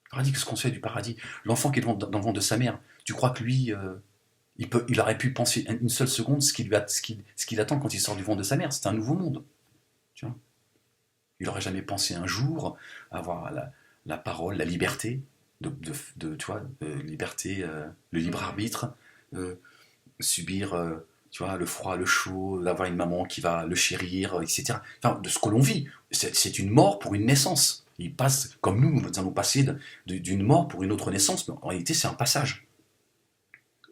A: Le paradis, qu'est-ce qu'on sait du paradis? L'enfant qui est dans le ventre de sa mère, tu crois que lui, il aurait pu penser une seule seconde ce qu'il attend quand il sort du ventre de sa mère? C'est un nouveau monde. Tu vois, il n'aurait jamais pensé un jour avoir la parole, la liberté, tu vois, liberté, le libre arbitre, euh, subir tu vois, le froid, le chaud, d'avoir une maman qui va le chérir, etc. Enfin, de ce que l'on vit. C'est une mort pour une naissance. Il passe, comme nous allons passer d'une mort pour une autre naissance, mais en réalité, c'est un passage.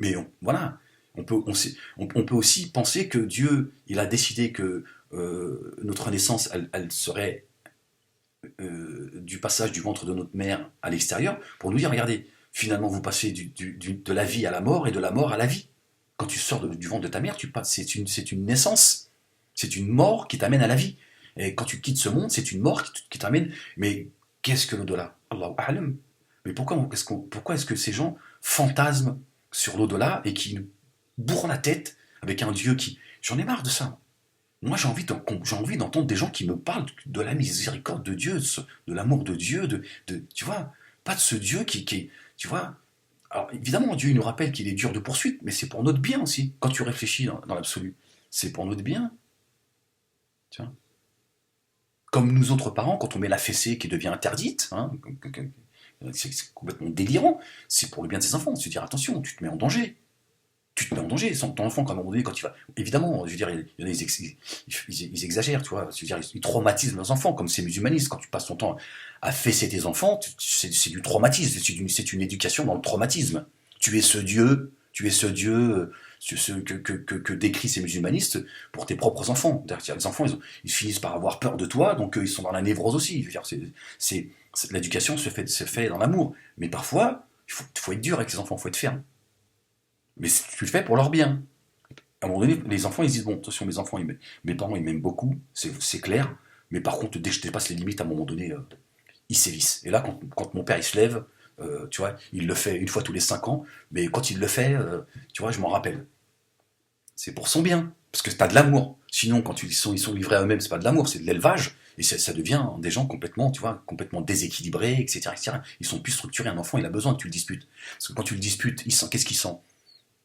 A: Mais voilà, on peut aussi penser que Dieu, il a décidé que notre naissance, elle serait du passage du ventre de notre mère à l'extérieur, pour nous dire, regardez, finalement, vous passez de la vie à la mort et de la mort à la vie. Quand tu sors du ventre de ta mère, c'est une naissance, c'est une mort qui t'amène à la vie. Et quand tu quittes ce monde, c'est une mort qui t'amène. Mais qu'est-ce que l'au-delà? Allahu a'lam. Mais pourquoi est-ce que ces gens fantasment sur l'au-delà et qui nous bourrent la tête avec un Dieu qui. J'en ai marre de ça. Moi, j'ai envie d'entendre des gens qui me parlent de la miséricorde de Dieu, de l'amour de Dieu, tu vois, pas de ce Dieu tu vois. Alors, évidemment, Dieu il nous rappelle qu'il est dur de poursuite, mais c'est pour notre bien aussi, quand tu réfléchis dans l'absolu. C'est pour notre bien, tu vois. Comme nous autres parents, quand on met la fessée qui devient interdite, hein, c'est complètement délirant, c'est pour le bien de ses enfants, se dire attention, tu te mets en danger. Tu te mets en danger. Ton enfant, quand à un moment donné, quand il va. Évidemment, je veux dire, il y en a, ils exagèrent, tu vois. Je veux dire, ils traumatisent leurs enfants, comme ces musulmanistes. Quand tu passes ton temps à fesser tes enfants, c'est du traumatisme, c'est une éducation dans le traumatisme. Tu es ce Dieu que décrit ces musulmanistes pour tes propres enfants. Les enfants, ils finissent par avoir peur de toi, donc ils sont dans la névrose aussi. Je veux dire, l'éducation se fait dans l'amour. Mais parfois, il faut être dur avec les enfants, il faut être ferme. Mais tu le fais pour leur bien. À un moment donné, les enfants, ils disent, bon, attention, mes parents, ils m'aiment beaucoup, c'est clair, mais par contre, dès que je dépasse les limites, à un moment donné, ils sévissent. Et là, quand mon père, il se lève, tu vois, il le fait une fois tous les 5 ans, mais quand il le fait, tu vois, je m'en rappelle. C'est pour son bien, parce que t'as de l'amour. Sinon, quand ils sont livrés à eux-mêmes, c'est pas de l'amour, c'est de l'élevage, et ça devient des gens complètement, tu vois, complètement déséquilibrés, etc., etc. Ils sont plus structurés. Un enfant, il a besoin que tu le disputes. Parce que quand tu le disputes, qu'est-ce qu'il sent?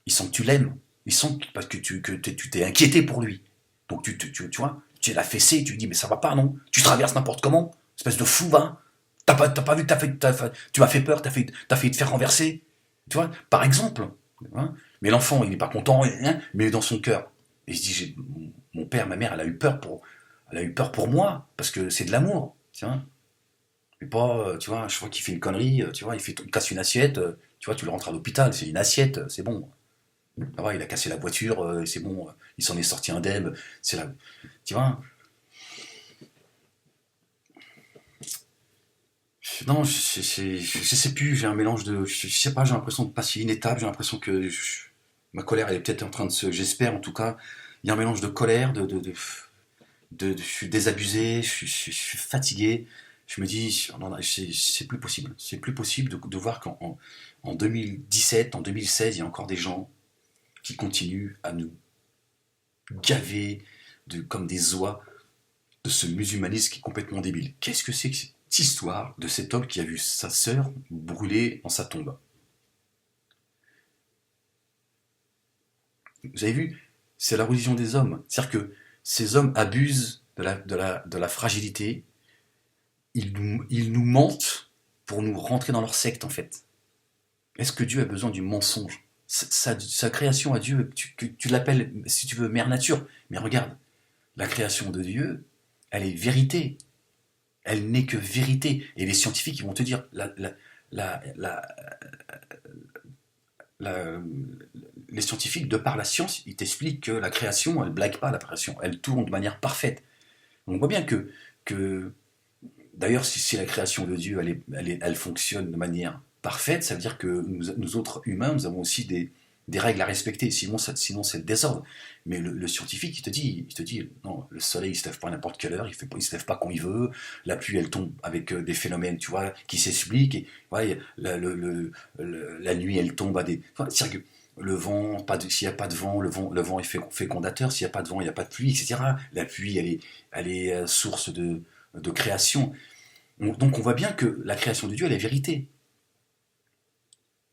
A: Il sent que tu l'aimes. Il sent parce que tu t'es inquiété pour lui. Donc tu vois, tu l'as fessé, tu lui dis mais ça va pas non? Tu traverses n'importe comment, espèce de fou va. T'as pas vu, tu m'as fait peur, t'as fait te faire renverser. Tu vois, par exemple. Hein, mais l'enfant il n'est pas content, hein, mais dans son cœur. Et il se dit mon père, ma mère, elle a eu peur pour moi parce que c'est de l'amour. Tu vois. Mais pas, tu vois, je vois qu'il fait une connerie, tu vois, il casse une assiette, Tu vois, tu le rentres à l'hôpital, c'est une assiette, c'est bon. Ça va, il a cassé la voiture, c'est bon, il s'en est sorti indemne, c'est la... Tu vois. Non, je sais plus, j'ai un mélange de... Je sais pas, j'ai l'impression de passer une étape, j'ai l'impression que ma colère, elle est peut-être en train de se... J'espère en tout cas, il y a un mélange de colère, je suis désabusé, je suis fatigué. Je me dis, non, non, c'est plus possible de voir en 2017, en 2016, il y a encore des gens qui continuent à nous gaver comme des oies de ce musulmanisme qui est complètement débile. Qu'est-ce que c'est que cette histoire de cet homme qui a vu sa sœur brûler dans sa tombe? Vous avez vu, c'est la religion des hommes. C'est-à-dire que ces hommes abusent de la fragilité, ils nous mentent pour nous rentrer dans leur secte en fait. Est-ce que Dieu a besoin du mensonge? Sa création à Dieu, tu l'appelles, si tu veux, mère nature. Mais regarde, la création de Dieu, elle est vérité. Elle n'est que vérité. Et les scientifiques, ils vont te dire, la, la, la- les scientifiques, de par la science, ils t'expliquent que la création, elle blague pas la création. Elle tourne de manière parfaite. On voit bien que d'ailleurs, si la création de Dieu, elle fonctionne de manière parfaite, ça veut dire que nous autres humains, nous avons aussi des règles à respecter, sinon c'est le désordre. Mais le scientifique, il te dit, non, le soleil, il se lève pas à n'importe quelle heure, il se lève pas quand il veut, la pluie, elle tombe avec des phénomènes, tu vois, qui s'expliquent, et ouais, la nuit, elle tombe à des... Enfin, c'est-à-dire que le vent, s'il n'y a pas de vent, le vent est fécondateur, s'il n'y a pas de vent, il n'y a pas de pluie, etc. La pluie, elle est source de création. Donc on voit bien que la création de Dieu, elle est vérité.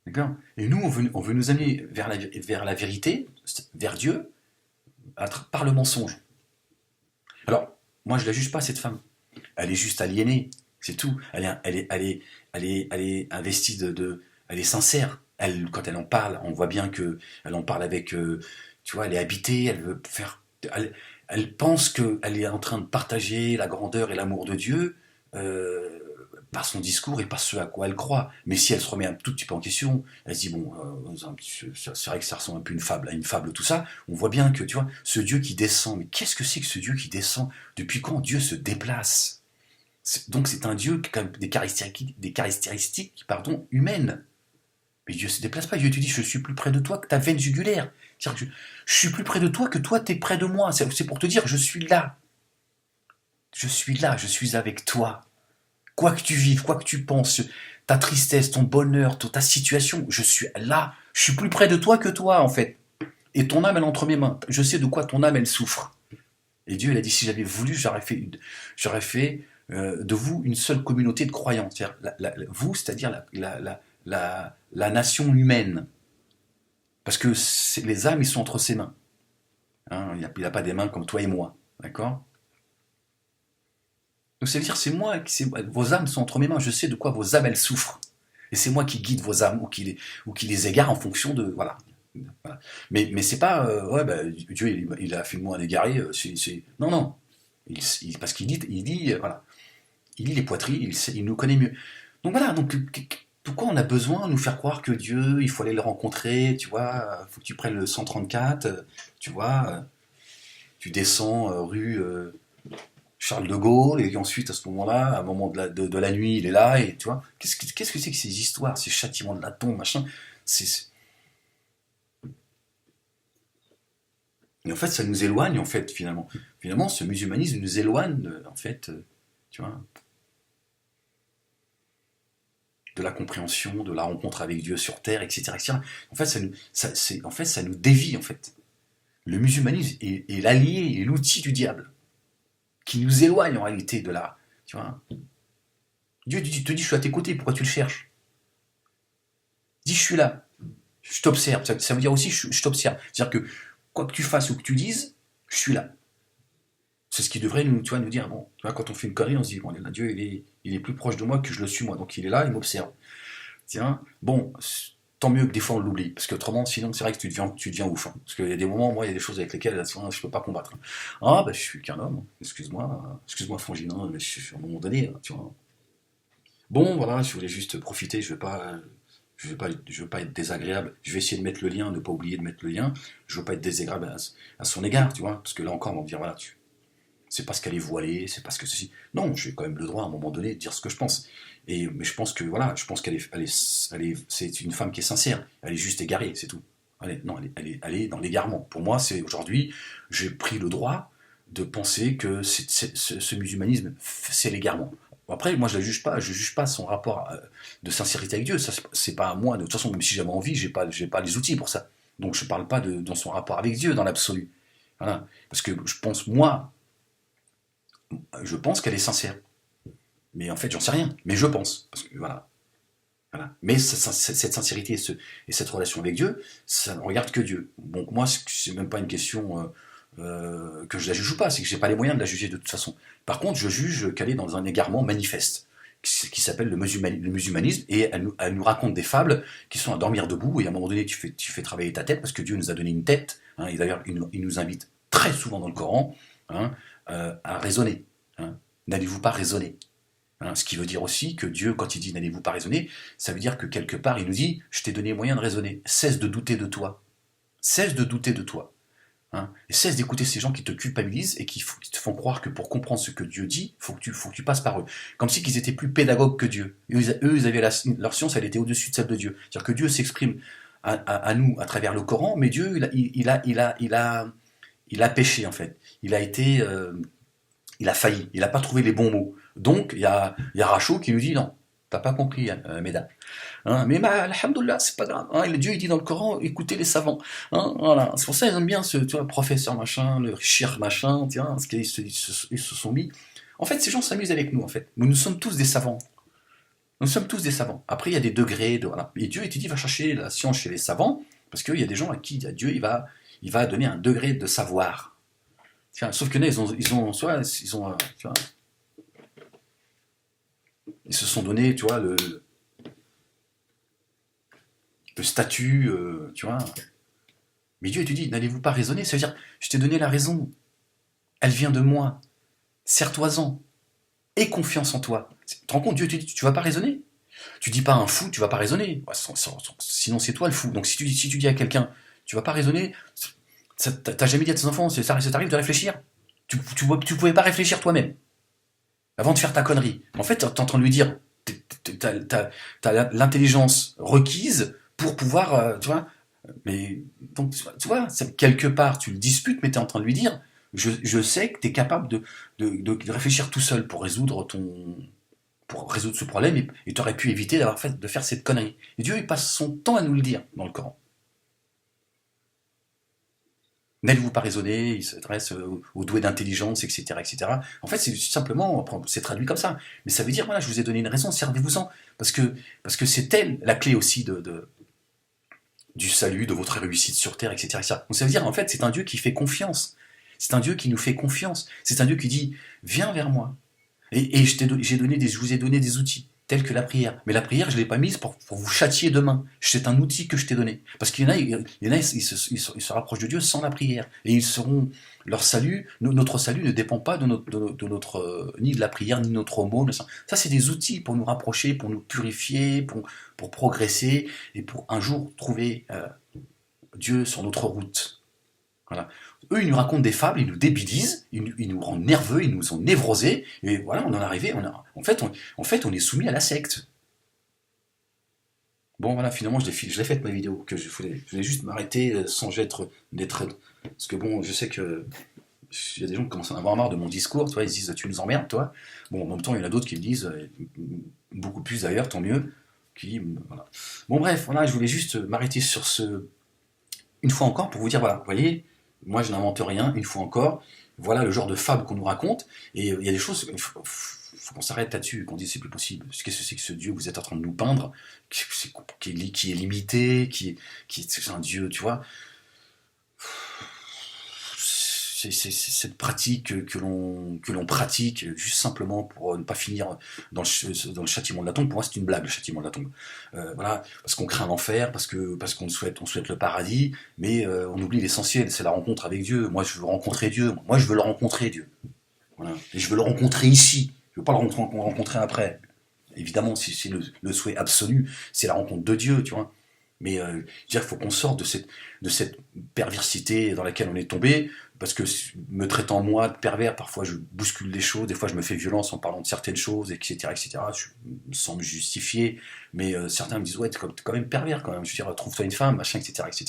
A: D'accord? Et nous, on veut nous amener vers la vérité, vers Dieu, par le mensonge. Alors, moi, je ne la juge pas, cette femme. Elle est juste aliénée, c'est tout. Elle est investie elle est sincère. Quand elle en parle, on voit bien que elle en parle avec, tu vois, elle est habitée, elle veut faire... Elle pense qu'elle est en train de partager la grandeur et l'amour de Dieu, euh, par son discours et par ce à quoi elle croit. Mais si elle se remet un tout petit peu en question, elle se dit, bon, c'est vrai que ça ressemble un peu à une fable, tout ça. On voit bien que, tu vois, ce Dieu qui descend, mais qu'est-ce que c'est que ce Dieu qui descend? Depuis quand Dieu se déplace? Donc c'est un Dieu qui a des caractéristiques pardon, humaines. Mais Dieu ne se déplace pas. Dieu te dit, je suis plus près de toi que ta veine jugulaire. C'est-à-dire que je suis plus près de toi que toi, tu es près de moi. C'est pour te dire, je suis là. Je suis là, je suis avec toi. Quoi que tu vives, quoi que tu penses, ta tristesse, ton bonheur, ta situation, je suis là. Je suis plus près de toi que toi, en fait. Et ton âme, elle est entre mes mains. Je sais de quoi ton âme, elle souffre. Et Dieu, il a dit, si j'avais voulu, j'aurais fait de vous une seule communauté de croyants. C'est-à-dire, vous, c'est-à-dire la nation humaine. Parce que les âmes, ils sont entre ses mains. Hein, il n'a pas des mains comme toi et moi. D'accord? Donc ça veut dire, vos âmes sont entre mes mains. Je sais de quoi vos âmes, elles souffrent. Et c'est moi qui guide vos âmes ou qui les égare en fonction de... Voilà. Voilà. Mais c'est pas... ouais, bah, Dieu, il a fait de moi un égaré. Non, non. Parce qu'il dit, voilà. Il lit les poitrines, il nous connaît mieux. Donc voilà, donc pourquoi on a besoin de nous faire croire que Dieu, il faut aller le rencontrer, tu vois, il faut que tu prennes le 134, tu vois, tu descends rue Charles de Gaulle, et ensuite à ce moment-là, à un moment de la nuit, il est là, et tu vois, qu'est-ce que c'est que ces histoires, ces châtiments de la tombe, machin, c'est... Et en fait, ça nous éloigne, en fait, finalement. Finalement, ce musulmanisme nous éloigne, en fait, tu vois, de la compréhension, de la rencontre avec Dieu sur terre, etc. etc. En fait, ça nous dévie, en fait. Le musulmanisme est l'allié et l'outil du diable, qui nous éloigne en réalité de là. Tu vois. Dieu te dit, je suis à tes côtés, pourquoi tu le cherches? Dis, je suis là, je t'observe. Ça veut dire aussi, je t'observe. C'est-à-dire que, quoi que tu fasses ou que tu dises, je suis là. C'est ce qui devrait nous, tu vois, nous dire, bon, tu vois, quand on fait une connerie, on se dit, bon, Dieu, il est plus proche de moi que je le suis moi, donc il est là, il m'observe. Tiens, bon, tant mieux que des fois on l'oublie, parce qu'autrement, sinon, c'est vrai que tu deviens ouf. Hein. Parce qu'il y a des moments, moi, il y a des choses avec lesquelles je ne peux pas combattre. Ah, ben, je suis qu'un homme, excuse-moi, Frangine, hein, mais à un moment donné, tu vois. Bon, voilà, je voulais juste profiter, je veux pas. Je veux pas être désagréable. Je vais essayer de mettre le lien, ne pas oublier de mettre le lien. Je veux pas être désagréable à son égard, tu vois. Parce que là encore, on va me dire, voilà, c'est parce qu'elle est voilée, c'est parce que ceci. Non, j'ai quand même le droit à un moment donné de dire ce que je pense. Mais je pense que voilà, je pense c'est une femme qui est sincère. Elle est juste égarée, c'est tout. Non, elle est dans l'égarement. Pour moi, c'est aujourd'hui, j'ai pris le droit de penser que ce musulmanisme, c'est l'égarement. Après, moi, je juge pas son rapport de sincérité avec Dieu. Ça, c'est pas à moi. De toute façon, même si j'avais envie, j'ai pas les outils pour ça. Donc, je parle pas dans son rapport avec Dieu dans l'absolu. Voilà. Parce que je pense, moi, je pense qu'elle est sincère. Mais en fait, j'en sais rien. Mais je pense. Parce que voilà. Voilà. Mais cette sincérité et cette relation avec Dieu, ça ne regarde que Dieu. Donc moi, c'est même pas une question que je la juge ou pas, c'est que j'ai pas les moyens de la juger de toute façon. Par contre, je juge qu'elle est dans un égarement manifeste, qui s'appelle le musulmanisme, et elle nous raconte des fables qui sont à dormir debout, et à un moment donné, tu fais travailler ta tête, parce que Dieu nous a donné une tête, hein, et d'ailleurs, il nous invite très souvent dans le Coran, hein, à raisonner. Hein. N'allez-vous pas raisonner? Hein, ce qui veut dire aussi que Dieu, quand il dit n'allez-vous pas raisonner, ça veut dire que quelque part, il nous dit je t'ai donné moyen de raisonner. Cesse de douter de toi. Cesse de douter de toi. Hein, et cesse d'écouter ces gens qui te culpabilisent et qui te font croire que pour comprendre ce que Dieu dit, faut que tu passes par eux. Comme si qu'ils étaient plus pédagogues que Dieu. Eux, ils avaient leur science, elle était au-dessus de celle de Dieu. C'est-à-dire que Dieu s'exprime à nous à travers le Coran, mais Dieu, il a péché en fait. Il a failli. Il n'a pas trouvé les bons mots. Donc, il y a Rachou qui nous dit non, t'as pas compris, Méda. Hein, mais alhamdoulilah, c'est pas grave. Hein, Dieu il dit dans le Coran, écoutez les savants. Hein, voilà. C'est pour ça qu'ils aiment bien tu vois, professeur machin, le shir machin, tiens, parce qu'ils se sont mis. En fait, ces gens s'amusent avec nous, en fait. Nous sommes tous des savants. Nous sommes tous des savants. Après, il y a des degrés. Voilà. Et Dieu, il te dit, va chercher la science chez les savants, parce qu'il y a des gens à qui Dieu, il va donner un degré de savoir. Tiens, sauf que là, tu vois, ils se sont donné, tu vois, le statut, tu vois. Mais Dieu, tu dis, n'allez-vous pas raisonner? Ça veut dire, je t'ai donné la raison. Elle vient de moi. Serre-toi-en. Aie confiance en toi. Tu te rends compte, Dieu te dit, tu vas pas raisonner? Tu dis pas à un fou, tu vas pas raisonner. Sinon, c'est toi le fou. Donc, si tu dis à quelqu'un, tu vas pas raisonner, t'as jamais dit à tes enfants, ça t'arrive de réfléchir? Tu pouvais pas réfléchir toi-même avant de faire ta connerie. En fait, t'es en train de lui dire, t'as l'intelligence requise pour pouvoir, tu vois. Mais donc, tu vois, quelque part, tu le disputes, mais t'es en train de lui dire, je sais que t'es capable de réfléchir tout seul pour résoudre ce problème, et t'aurais pu éviter de faire cette connerie. Et Dieu, il passe son temps à nous le dire dans le Coran. N'allez-vous pas raisonner, il s'adresse aux doués d'intelligence, etc., etc. En fait, c'est simplement, c'est traduit comme ça. Mais ça veut dire, voilà, je vous ai donné une raison, servez-vous-en. Parce que c'est elle la clé aussi du salut, de votre réussite sur terre, etc., etc. Donc ça veut dire, en fait, c'est un Dieu qui fait confiance. C'est un Dieu qui nous fait confiance. C'est un Dieu qui dit, viens vers moi. Et je vous ai donné des outils, tels que la prière. Mais la prière, je ne l'ai pas mise pour vous châtier demain. C'est un outil que je t'ai donné. Parce qu'il y en a, ils se rapprochent de Dieu sans la prière. Et leur salut, notre salut ne dépend pas de ni de la prière, ni de notre aumône. Ça, c'est des outils pour nous rapprocher, pour nous purifier, pour progresser, et pour un jour trouver Dieu sur notre route. Voilà. Eux, ils nous racontent des fables, ils nous débilisent, ils nous rendent nerveux, ils nous ont névrosés, et voilà, on en est arrivé, en fait, on est soumis à la secte. Bon, voilà, finalement, je l'ai faite ma vidéo, que je voulais juste m'arrêter sans d'être. Parce que bon, je sais que il y a des gens qui commencent à en avoir marre de mon discours, tu vois, ils se disent, tu nous emmerdes, toi. Bon, en même temps, il y en a d'autres qui me disent, beaucoup plus d'ailleurs, tant mieux, voilà. Bon, bref, voilà, je voulais juste m'arrêter sur une fois encore, pour vous dire, voilà, vous voyez, moi je n'invente rien, une fois encore, voilà le genre de fable qu'on nous raconte, et il y a des choses, il faut qu'on s'arrête là-dessus, qu'on dise c'est plus possible. Qu'est-ce que c'est que ce Dieu que vous êtes en train de nous peindre, qui est limité, c'est un Dieu, tu vois. C'est cette pratique que l'on pratique juste simplement pour ne pas finir dans le châtiment de la tombe. Pour moi, c'est une blague, le châtiment de la tombe. Voilà, parce qu'on craint l'enfer, parce qu'on souhaite le paradis, mais on oublie l'essentiel, c'est la rencontre avec Dieu. Moi, je veux rencontrer Dieu. Moi, je veux le rencontrer, Dieu. Voilà. Et je veux le rencontrer ici. Je veux pas le rencontrer après. Évidemment, si le souhait absolu, c'est la rencontre de Dieu, tu vois. Mais je veux dire, il faut qu'on sorte de cette perversité dans laquelle on est tombé, parce que me traitant moi de pervers, parfois je bouscule les choses, des fois je me fais violence en parlant de certaines choses, etc., etc., sans me justifier, mais certains me disent, ouais, t'es quand même pervers, quand même, je veux dire, trouve-toi une femme, machin, etc., etc.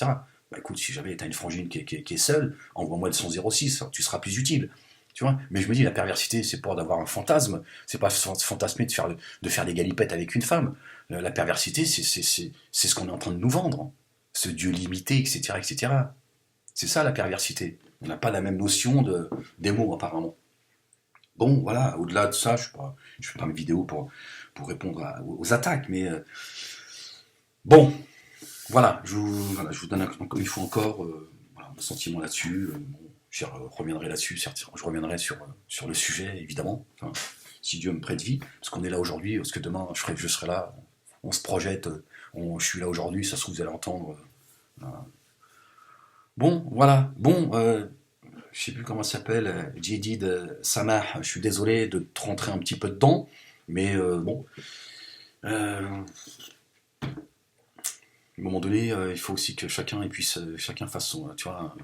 A: Bah écoute, si jamais t'as une frangine qui est seule, envoie-moi de son 06, tu seras plus utile. Tu vois, mais je me dis, la perversité, c'est pas d'avoir un fantasme, c'est pas fantasmer de faire des galipettes avec une femme. La perversité, c'est ce qu'on est en train de nous vendre, hein. Ce Dieu limité, etc., etc. C'est ça la perversité. On n'a pas la même notion des mots, apparemment. Bon, voilà, au-delà de ça, je fais pas mes vidéos pour répondre aux attaques, mais bon, voilà, je vous donne une fois encore voilà, mon sentiment là-dessus. Bon, je reviendrai là-dessus, certes, je reviendrai sur le sujet, évidemment, enfin, si Dieu me prête vie, parce qu'on est là aujourd'hui, parce que demain, je serai là, on se projette, je suis là aujourd'hui, ça se trouve, vous allez entendre. Bon, voilà, bon, je sais plus comment ça s'appelle, Jadid Samah, je suis désolé de te rentrer un petit peu dedans, mais bon, à un moment donné, il faut aussi que chacun fasse son, tu vois.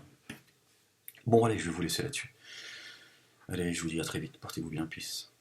A: Bon, allez, je vais vous laisser là-dessus. Allez, je vous dis à très vite, portez-vous bien, peace.